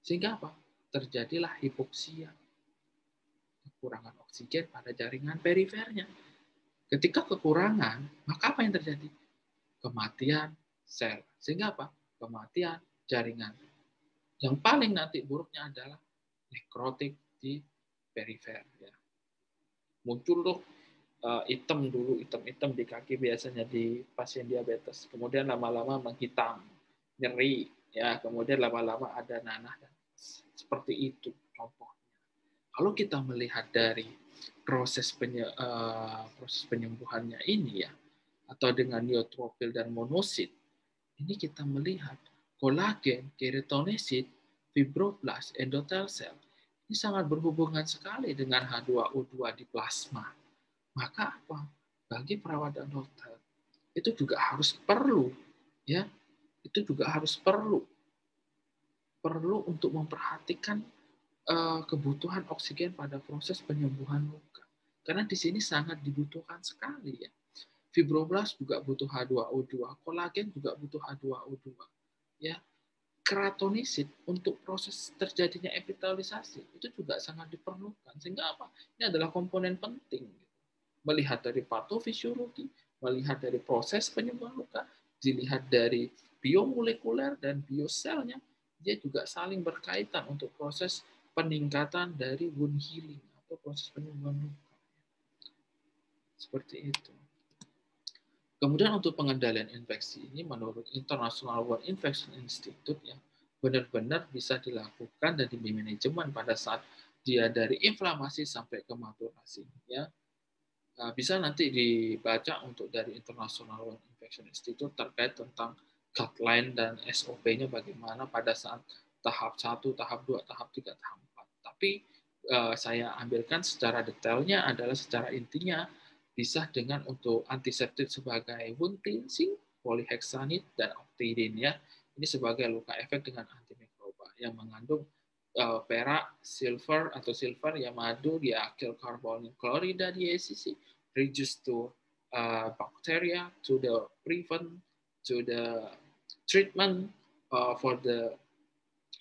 Sehingga apa? Terjadilah hipoksia, kekurangan oksigen pada jaringan perifernya. Ketika kekurangan, maka apa yang terjadi? Kematian sel. Sehingga apa? Kematian jaringan. Yang paling nanti buruknya adalah nekrotik di perifer. Ya. Muncul tuh hitam dulu, hitam-hitam di kaki biasanya di pasien diabetes. Kemudian lama-lama menghitam, nyeri, ya. Kemudian lama-lama ada nanah. Seperti itu contohnya. Kalau kita melihat dari proses penyembuhannya ini ya, atau dengan neutrofil dan monosit, ini kita melihat kolagen, keratinosit, fibroblast, endothel cell ini sangat berhubungan sekali dengan H2O2 di plasma. Maka apa? Bagi perawat dan dokter itu juga harus perlu ya, itu juga harus perlu untuk memperhatikan kebutuhan oksigen pada proses penyembuhan luka. Karena di sini sangat dibutuhkan sekali ya. Fibroblast juga butuh H2O2, kolagen juga butuh H2O2. Ya, keratinosit untuk proses terjadinya epitelisasi itu juga sangat diperlukan. Sehingga apa? Ini adalah komponen penting. Melihat dari patofisiologi, melihat dari proses penyembuhan luka, dilihat dari biomolekuler dan bioselnya, dia juga saling berkaitan untuk proses peningkatan dari wound healing atau proses penyembuhan luka. Seperti itu. Kemudian untuk pengendalian infeksi ini menurut International Wound Infection Institute ya benar-benar bisa dilakukan dan dimanajemen pada saat dia dari inflamasi sampai ke maturasi ya. Bisa nanti dibaca untuk dari International Wound Infection Institute terkait tentang guideline dan SOP-nya bagaimana pada saat tahap 1, tahap 2, tahap 3, tahap 4. Tapi saya ambilkan secara detailnya adalah secara intinya bisa dengan untuk antiseptik sebagai wound cleansing, polyhexanid, dan optidin ya. Ini sebagai luka efek dengan antimikroba yang mengandung perak, silver yang mengandung diakyl carbonyl klorida di ACC, reduce to bacteria, to the prevent, to the treatment for the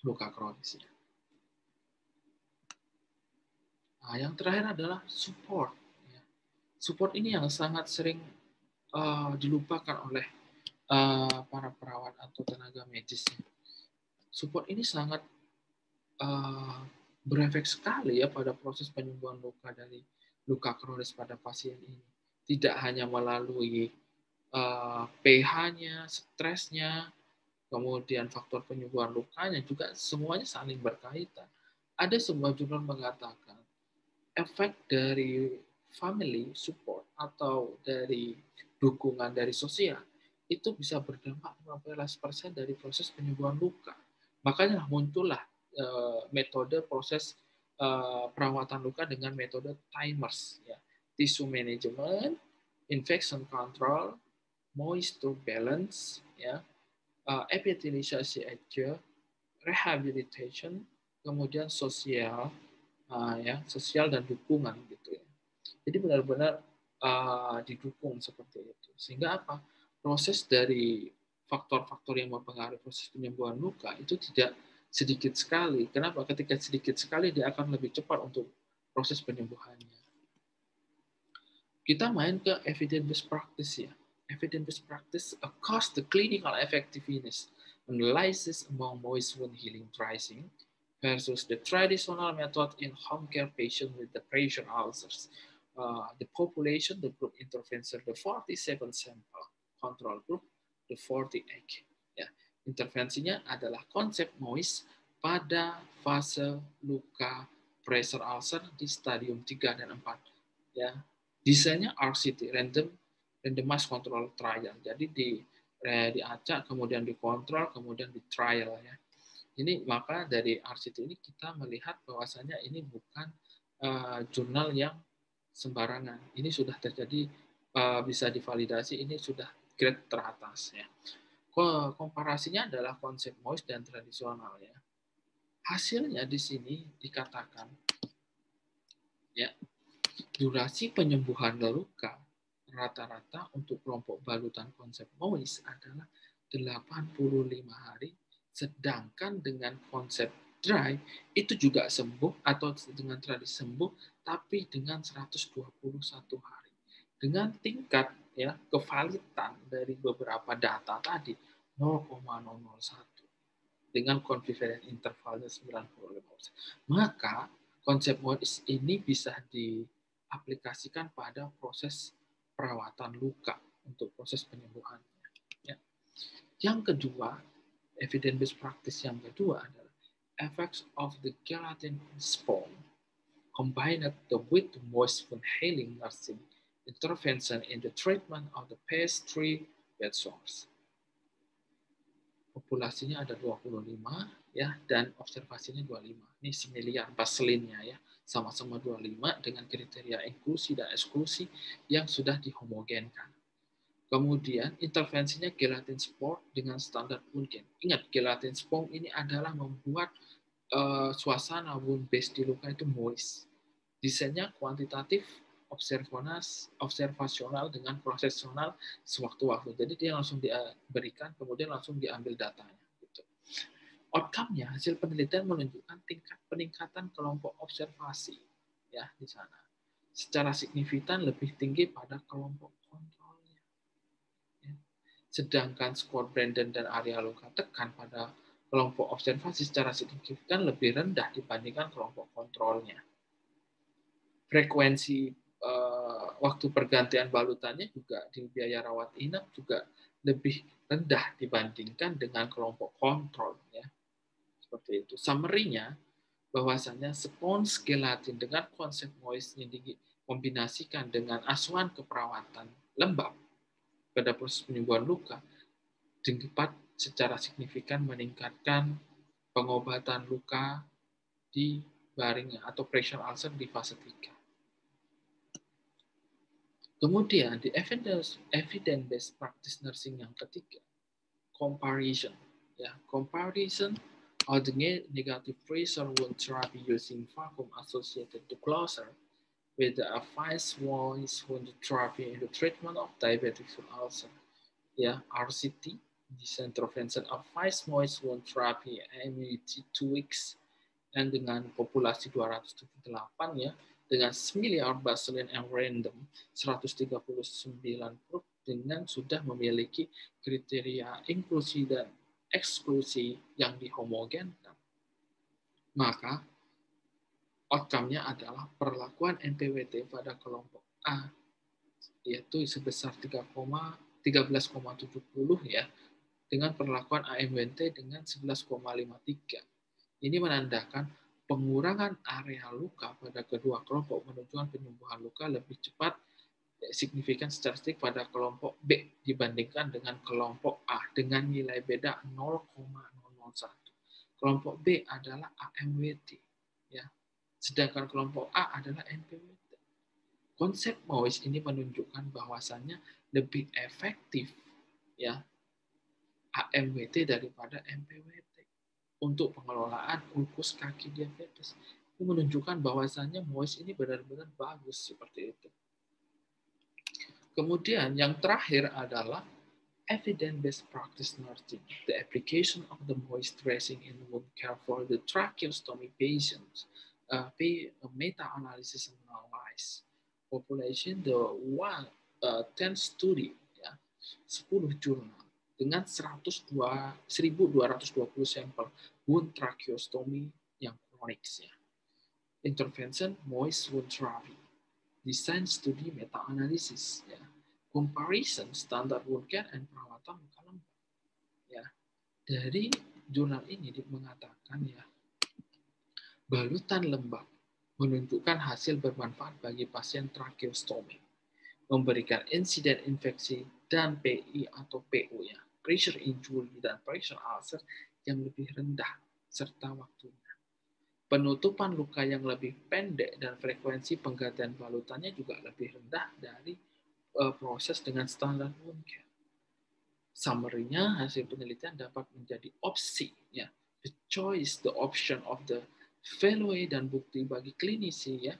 luka kronis. Nah, yang terakhir adalah support. Support ini yang sangat sering dilupakan oleh para perawat atau tenaga medis. Support ini sangat berefek sekali ya pada proses penyembuhan luka dari luka kronis pada pasien ini. Tidak hanya melalui pH-nya, stresnya, kemudian faktor penyembuhan lukanya, juga semuanya saling berkaitan. Ada sebuah jurnal mengatakan efek dari family support atau dari dukungan dari sosial itu bisa berdampak 15% dari proses penyembuhan luka. Makanya muncullah metode proses perawatan luka dengan metode timers, ya. Tissue management, infection control, moisture balance, ya, epithelialisasi aja, rehabilitation, kemudian sosial, ya, sosial dan dukungan gitu ya. Jadi benar-benar didukung seperti itu. Sehingga apa? Proses dari faktor-faktor yang mempengaruhi proses penyembuhan luka itu tidak sedikit sekali. Kenapa? Ketika sedikit sekali dia akan lebih cepat untuk proses penyembuhannya. Kita main ke evidence-based practice ya. Evidence-based practice across the clinical effectiveness analysis among moist wound healing dressing versus the traditional method in home care patient with the pressure ulcers. The population, the group intervention, the 47 sample, control group, the 48. Ya, intervensinya adalah konsep moist pada fase luka pressure ulcer di stadium 3 dan 4. Ya, desainnya RCT, randomized control trial. Jadi diacak, kemudian dikontrol, kemudian di trial ya. Ini maka dari RCT ini kita melihat bahwasanya ini bukan jurnal yang sembarangan. Ini sudah terjadi, bisa divalidasi, ini sudah grade teratas ya. Komparasinya adalah konsep moist dan tradisional ya. Hasilnya di sini dikatakan ya, durasi penyembuhan luka rata-rata untuk kelompok balutan konsep moist adalah 85 hari, sedangkan dengan konsep dry itu juga sembuh atau dengan tradisi sembuh tapi dengan 121 hari. Dengan tingkat ya kevalidan dari beberapa data tadi 0,001 dengan confidence intervalnya 95%. Maka konsep moist ini bisa diaplikasikan pada proses perawatan luka untuk proses penyembuhannya. Ya. Yang kedua, evidence-based practice yang kedua adalah effects of the gelatin sponge combined with the moist wound healing nursing intervention in the treatment of the phase 3 bed sores. Populasinya ada 25 ya dan observasinya 25. Ini semiliar baselinnya ya, sama-sama 25 dengan kriteria inklusi dan eksklusi yang sudah dihomogenkan. Kemudian intervensinya gelatin sport dengan standar wound care. Ingat, gelatin sport ini adalah membuat suasana wound base di luka itu moist. Desainnya kuantitatif, observasional dengan prosesional sewaktu-waktu. Jadi dia langsung diberikan, kemudian langsung diambil datanya. Gitu. Outcome-nya, hasil penelitian menunjukkan tingkat peningkatan kelompok observasi ya di sana. Secara signifikan lebih tinggi pada kelompok kontrolnya. Ya. Sedangkan skor Brandon dan area luka tekan pada kelompok observasi secara signifikan lebih rendah dibandingkan kelompok kontrolnya. Frekuensi waktu pergantian balutannya juga di biaya rawat inap juga lebih rendah dibandingkan dengan kelompok kontrol ya. Seperti itu. Summary-nya bahwasanya spons gelatin dengan konsep moist yang dikombinasikan dengan asuhan keperawatan lembab pada proses penyembuhan luka dapat secara signifikan meningkatkan pengobatan luka di baringnya atau pressure ulcer di fase 3. Kemudian di evidence-based practice nursing yang ketiga, comparison. Ya, comparison or the negative pressure wound therapy using vacuum associated to closer with the advanced wound therapy in the treatment of diabetic foot ulcer. Ya, RCT, this intervention advanced wound therapy immunity 2 weeks, dan dengan populasi 278 ya, dengan miliar baseline yang random 139 grup dengan sudah memiliki kriteria inklusi dan eksklusi yang dihomogenkan, maka outcome-nya adalah perlakuan NPWT pada kelompok A yaitu sebesar 13,70 ya, dengan perlakuan AMWT dengan 11,53. Ini menandakan pengurangan area luka pada kedua kelompok menunjukkan penyembuhan luka lebih cepat signifikan statistik pada kelompok B dibandingkan dengan kelompok A dengan nilai beda 0,001. Kelompok B adalah AMWT, ya, sedangkan kelompok A adalah NPWT. Konsep MOIS ini menunjukkan bahwasannya lebih efektif ya AMWT daripada NPWT untuk pengelolaan ulkus kaki diabetes. Ini menunjukkan bahwasannya MOIS ini benar-benar bagus seperti itu. Kemudian yang terakhir adalah evidence-based practice nursing, the application of the MOIS dressing in wound care for the tracheostomy patients. Meta-analysis analyze population the 10 study ya, 10 jurnal dengan 1.220 sampel wound tracheostomy yang kronik ya. Intervention MOIS wound therapy, design studi meta-analisis ya, comparison standar wound care and perawatan luka lembab ya. Dari jurnal ini mengatakan ya, balutan lembab menunjukkan hasil bermanfaat bagi pasien tracheostomy, memberikan insiden infeksi dan PI atau PO ya, pressure injury dan pressure ulcer yang lebih rendah serta waktunya. Penutupan luka yang lebih pendek dan frekuensi penggantian balutannya juga lebih rendah dari proses dengan standar wound care. Summary-nya, hasil penelitian dapat menjadi opsi ya, the choice, the option of the value dan bukti bagi klinisi ya.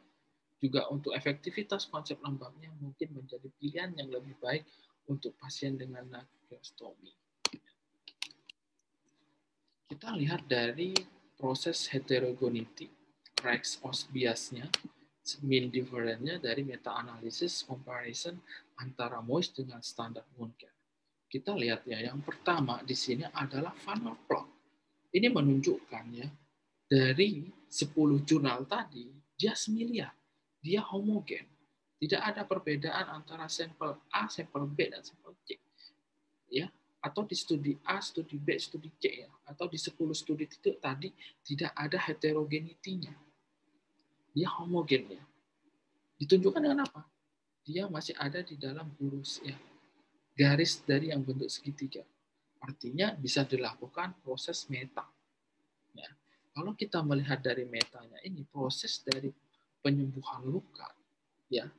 Juga untuk efektivitas konsep lembabnya mungkin menjadi pilihan yang lebih baik untuk pasien dengan tracheostomy. Kita lihat dari proses heterogeneity, Rex biasnya, mean difference-nya dari meta-analisis comparison antara MOIS dengan standar wound care. Kita lihat ya, yang pertama di sini adalah funnel plot. Ini menunjukkan ya, dari 10 jurnal tadi, dia semiliar, dia homogen. Tidak ada perbedaan antara sampel A, sampel B, dan sampel C. Ya, atau di studi A, studi B, studi C ya, atau di 10 studi itu tadi tidak ada heterogenitinya. Dia homogen ya. Ditunjukkan dengan apa? Dia masih ada di dalam lurus ya, garis dari yang bentuk segitiga. Artinya bisa dilakukan proses meta. Ya. Kalau kita melihat dari metanya ini, proses dari penyembuhan luka, ya,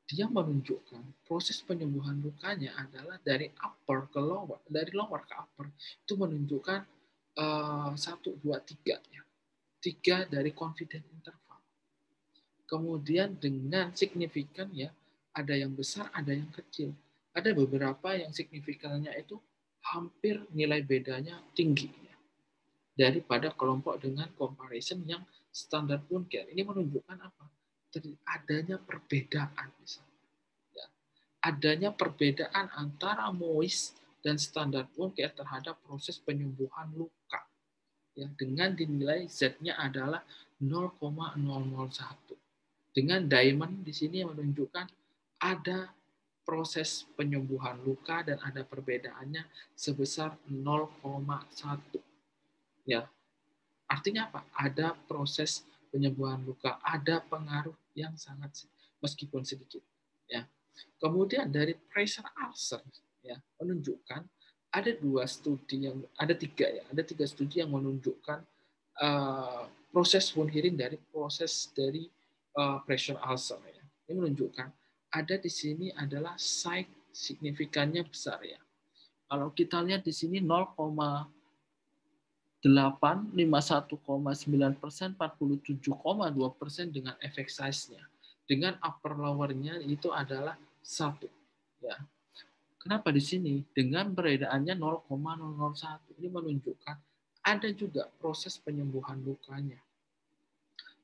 dia menunjukkan proses penyembuhan lukanya adalah dari upper ke lower, dari lower ke upper. Itu menunjukkan 1, 2, 3 ya. 3 dari confidence interval. Kemudian dengan signifikan ya, ada yang besar, ada yang kecil. Ada beberapa yang signifikannya itu hampir nilai bedanya tinggi ya, daripada kelompok dengan comparison yang standar wound care. Ini menunjukkan apa? Adanya perbedaan misalnya. Adanya perbedaan antara MOIS dan standar wound care terhadap proses penyembuhan luka. Ya, dengan dinilai Z-nya adalah 0,001. Dengan diamond di sini menunjukkan ada proses penyembuhan luka dan ada perbedaannya sebesar 0,1. Ya. Artinya apa? Ada proses penyembuhan luka, ada pengaruh yang sangat meskipun sedikit. Ya. Kemudian dari pressure ulcer ya, menunjukkan ada tiga studi yang menunjukkan proses wound healing dari pressure ulcer ya. Ini menunjukkan ada di sini adalah size signifikannya besar ya. Kalau kita lihat di sini 0,851,9%, 47,2% dengan effect size-nya. Dengan upper lower-nya itu adalah 1 ya. Kenapa di sini? Dengan perbedaan 0,001 ini menunjukkan ada juga proses penyembuhan lukanya.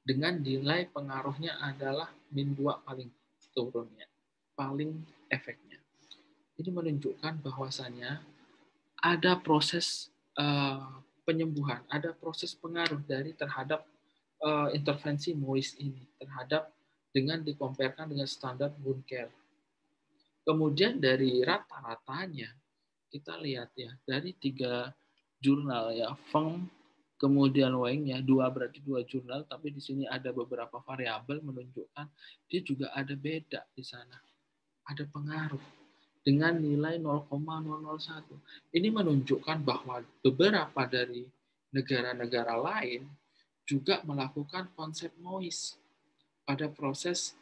Dengan nilai pengaruhnya adalah min 2 paling turunnya, paling efeknya. Ini menunjukkan bahwasannya ada proses penyembuhan, ada proses pengaruh dari terhadap intervensi MOIS ini terhadap dengan dikompetkan dengan standar wound care. Kemudian dari rata-ratanya kita lihat ya dari 3 jurnal ya, Feng kemudian Weng ya, berarti 2 jurnal, tapi di sini ada beberapa variabel menunjukkan dia juga ada beda di sana. Ada pengaruh dengan nilai 0,001. Ini menunjukkan bahwa beberapa dari negara-negara lain juga melakukan konsep MOIS pada proses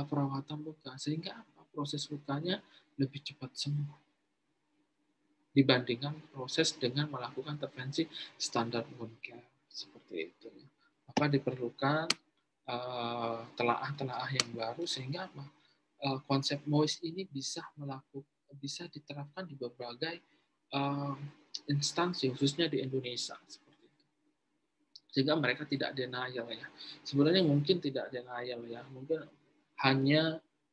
perawatan luka, sehingga apa? Proses lukanya lebih cepat sembuh dibandingkan proses dengan melakukan intervensi standar wound care seperti itu. Maka diperlukan telaah-telaah yang baru sehingga apa? Konsep MOIS ini bisa diterapkan di berbagai instansi khususnya di Indonesia seperti itu. Sehingga mereka tidak denial ya. Sebenarnya mungkin tidak denial ya,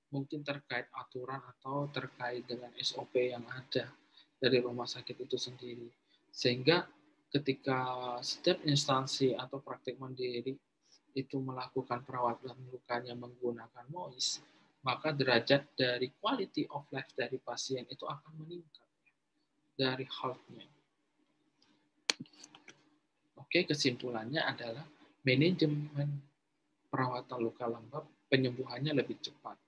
mungkin terkait aturan atau terkait dengan SOP yang ada dari rumah sakit itu sendiri. Sehingga ketika setiap instansi atau praktik mandiri itu melakukan perawatan lukanya menggunakan MOIS, maka derajat dari quality of life dari pasien itu akan meningkat dari health-nya. Oke, kesimpulannya adalah manajemen perawatan luka lembab, penyembuhannya lebih cepat,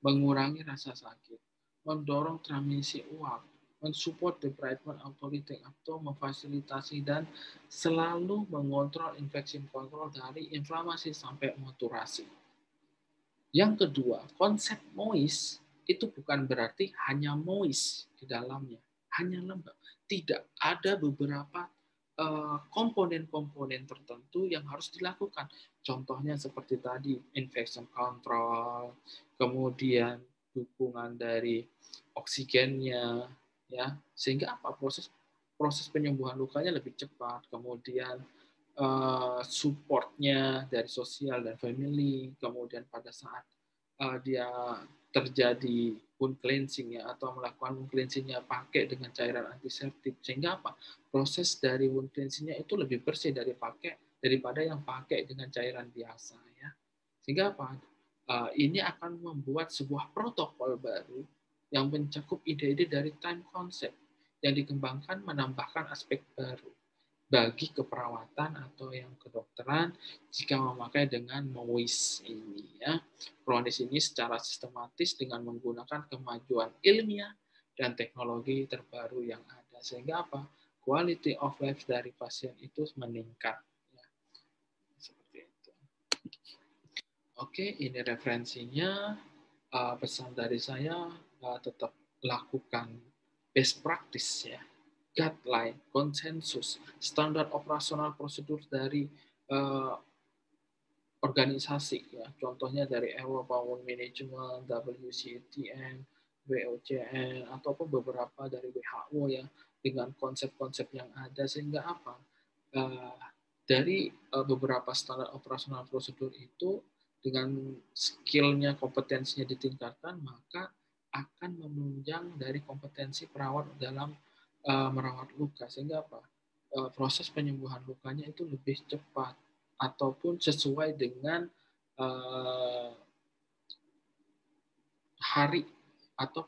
mengurangi rasa sakit, mendorong transmisi uap, mensupport debridement authority atau memfasilitasi dan selalu mengontrol infeksi kontrol dari inflamasi sampai maturasi. Yang kedua, konsep MOIS itu bukan berarti hanya MOIS di dalamnya, hanya lembab. Tidak, ada beberapa komponen-komponen tertentu yang harus dilakukan. Contohnya seperti tadi, infection control, kemudian dukungan dari oksigennya, ya, sehingga apa proses penyembuhan lukanya lebih cepat. Kemudian supportnya dari sosial dan family, kemudian pada saat dia terjadi wound cleansing ya, atau melakukan wound cleansingnya pakai dengan cairan antiseptik, sehingga apa proses dari wound cleansingnya itu lebih bersih daripada yang pakai dengan cairan biasa ya, sehingga apa ini akan membuat sebuah protokol baru yang mencakup ide-ide dari time concept yang dikembangkan menambahkan aspek baru bagi keperawatan atau yang kedokteran jika memakai dengan MOIS ini ya. MOIS ini secara sistematis dengan menggunakan kemajuan ilmiah dan teknologi terbaru yang ada sehingga apa? Quality of life dari pasien itu meningkat ya. Seperti itu. Oke, ini referensinya. Pesan dari saya tetap lakukan best practice ya. Guideline, konsensus, standar operasional prosedur dari organisasi ya. Contohnya dari Eropa Wound Management, WCTN, WOCN ataupun beberapa dari WHO ya dengan konsep-konsep yang ada sehingga apa? Dari beberapa standar operasional prosedur itu dengan skillnya, kompetensinya ditingkatkan, maka akan menunjang dari kompetensi perawat dalam merawat luka sehingga apa proses penyembuhan lukanya itu lebih cepat ataupun sesuai dengan hari atau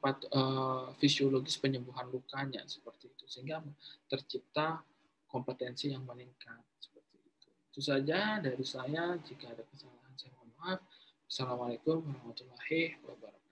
fisiologis penyembuhan lukanya seperti itu sehingga tercipta kompetensi yang meningkat seperti itu. Itu saja dari saya. Jika ada kesalahan saya mohon maaf. Assalamualaikum warahmatullahi wabarakatuh.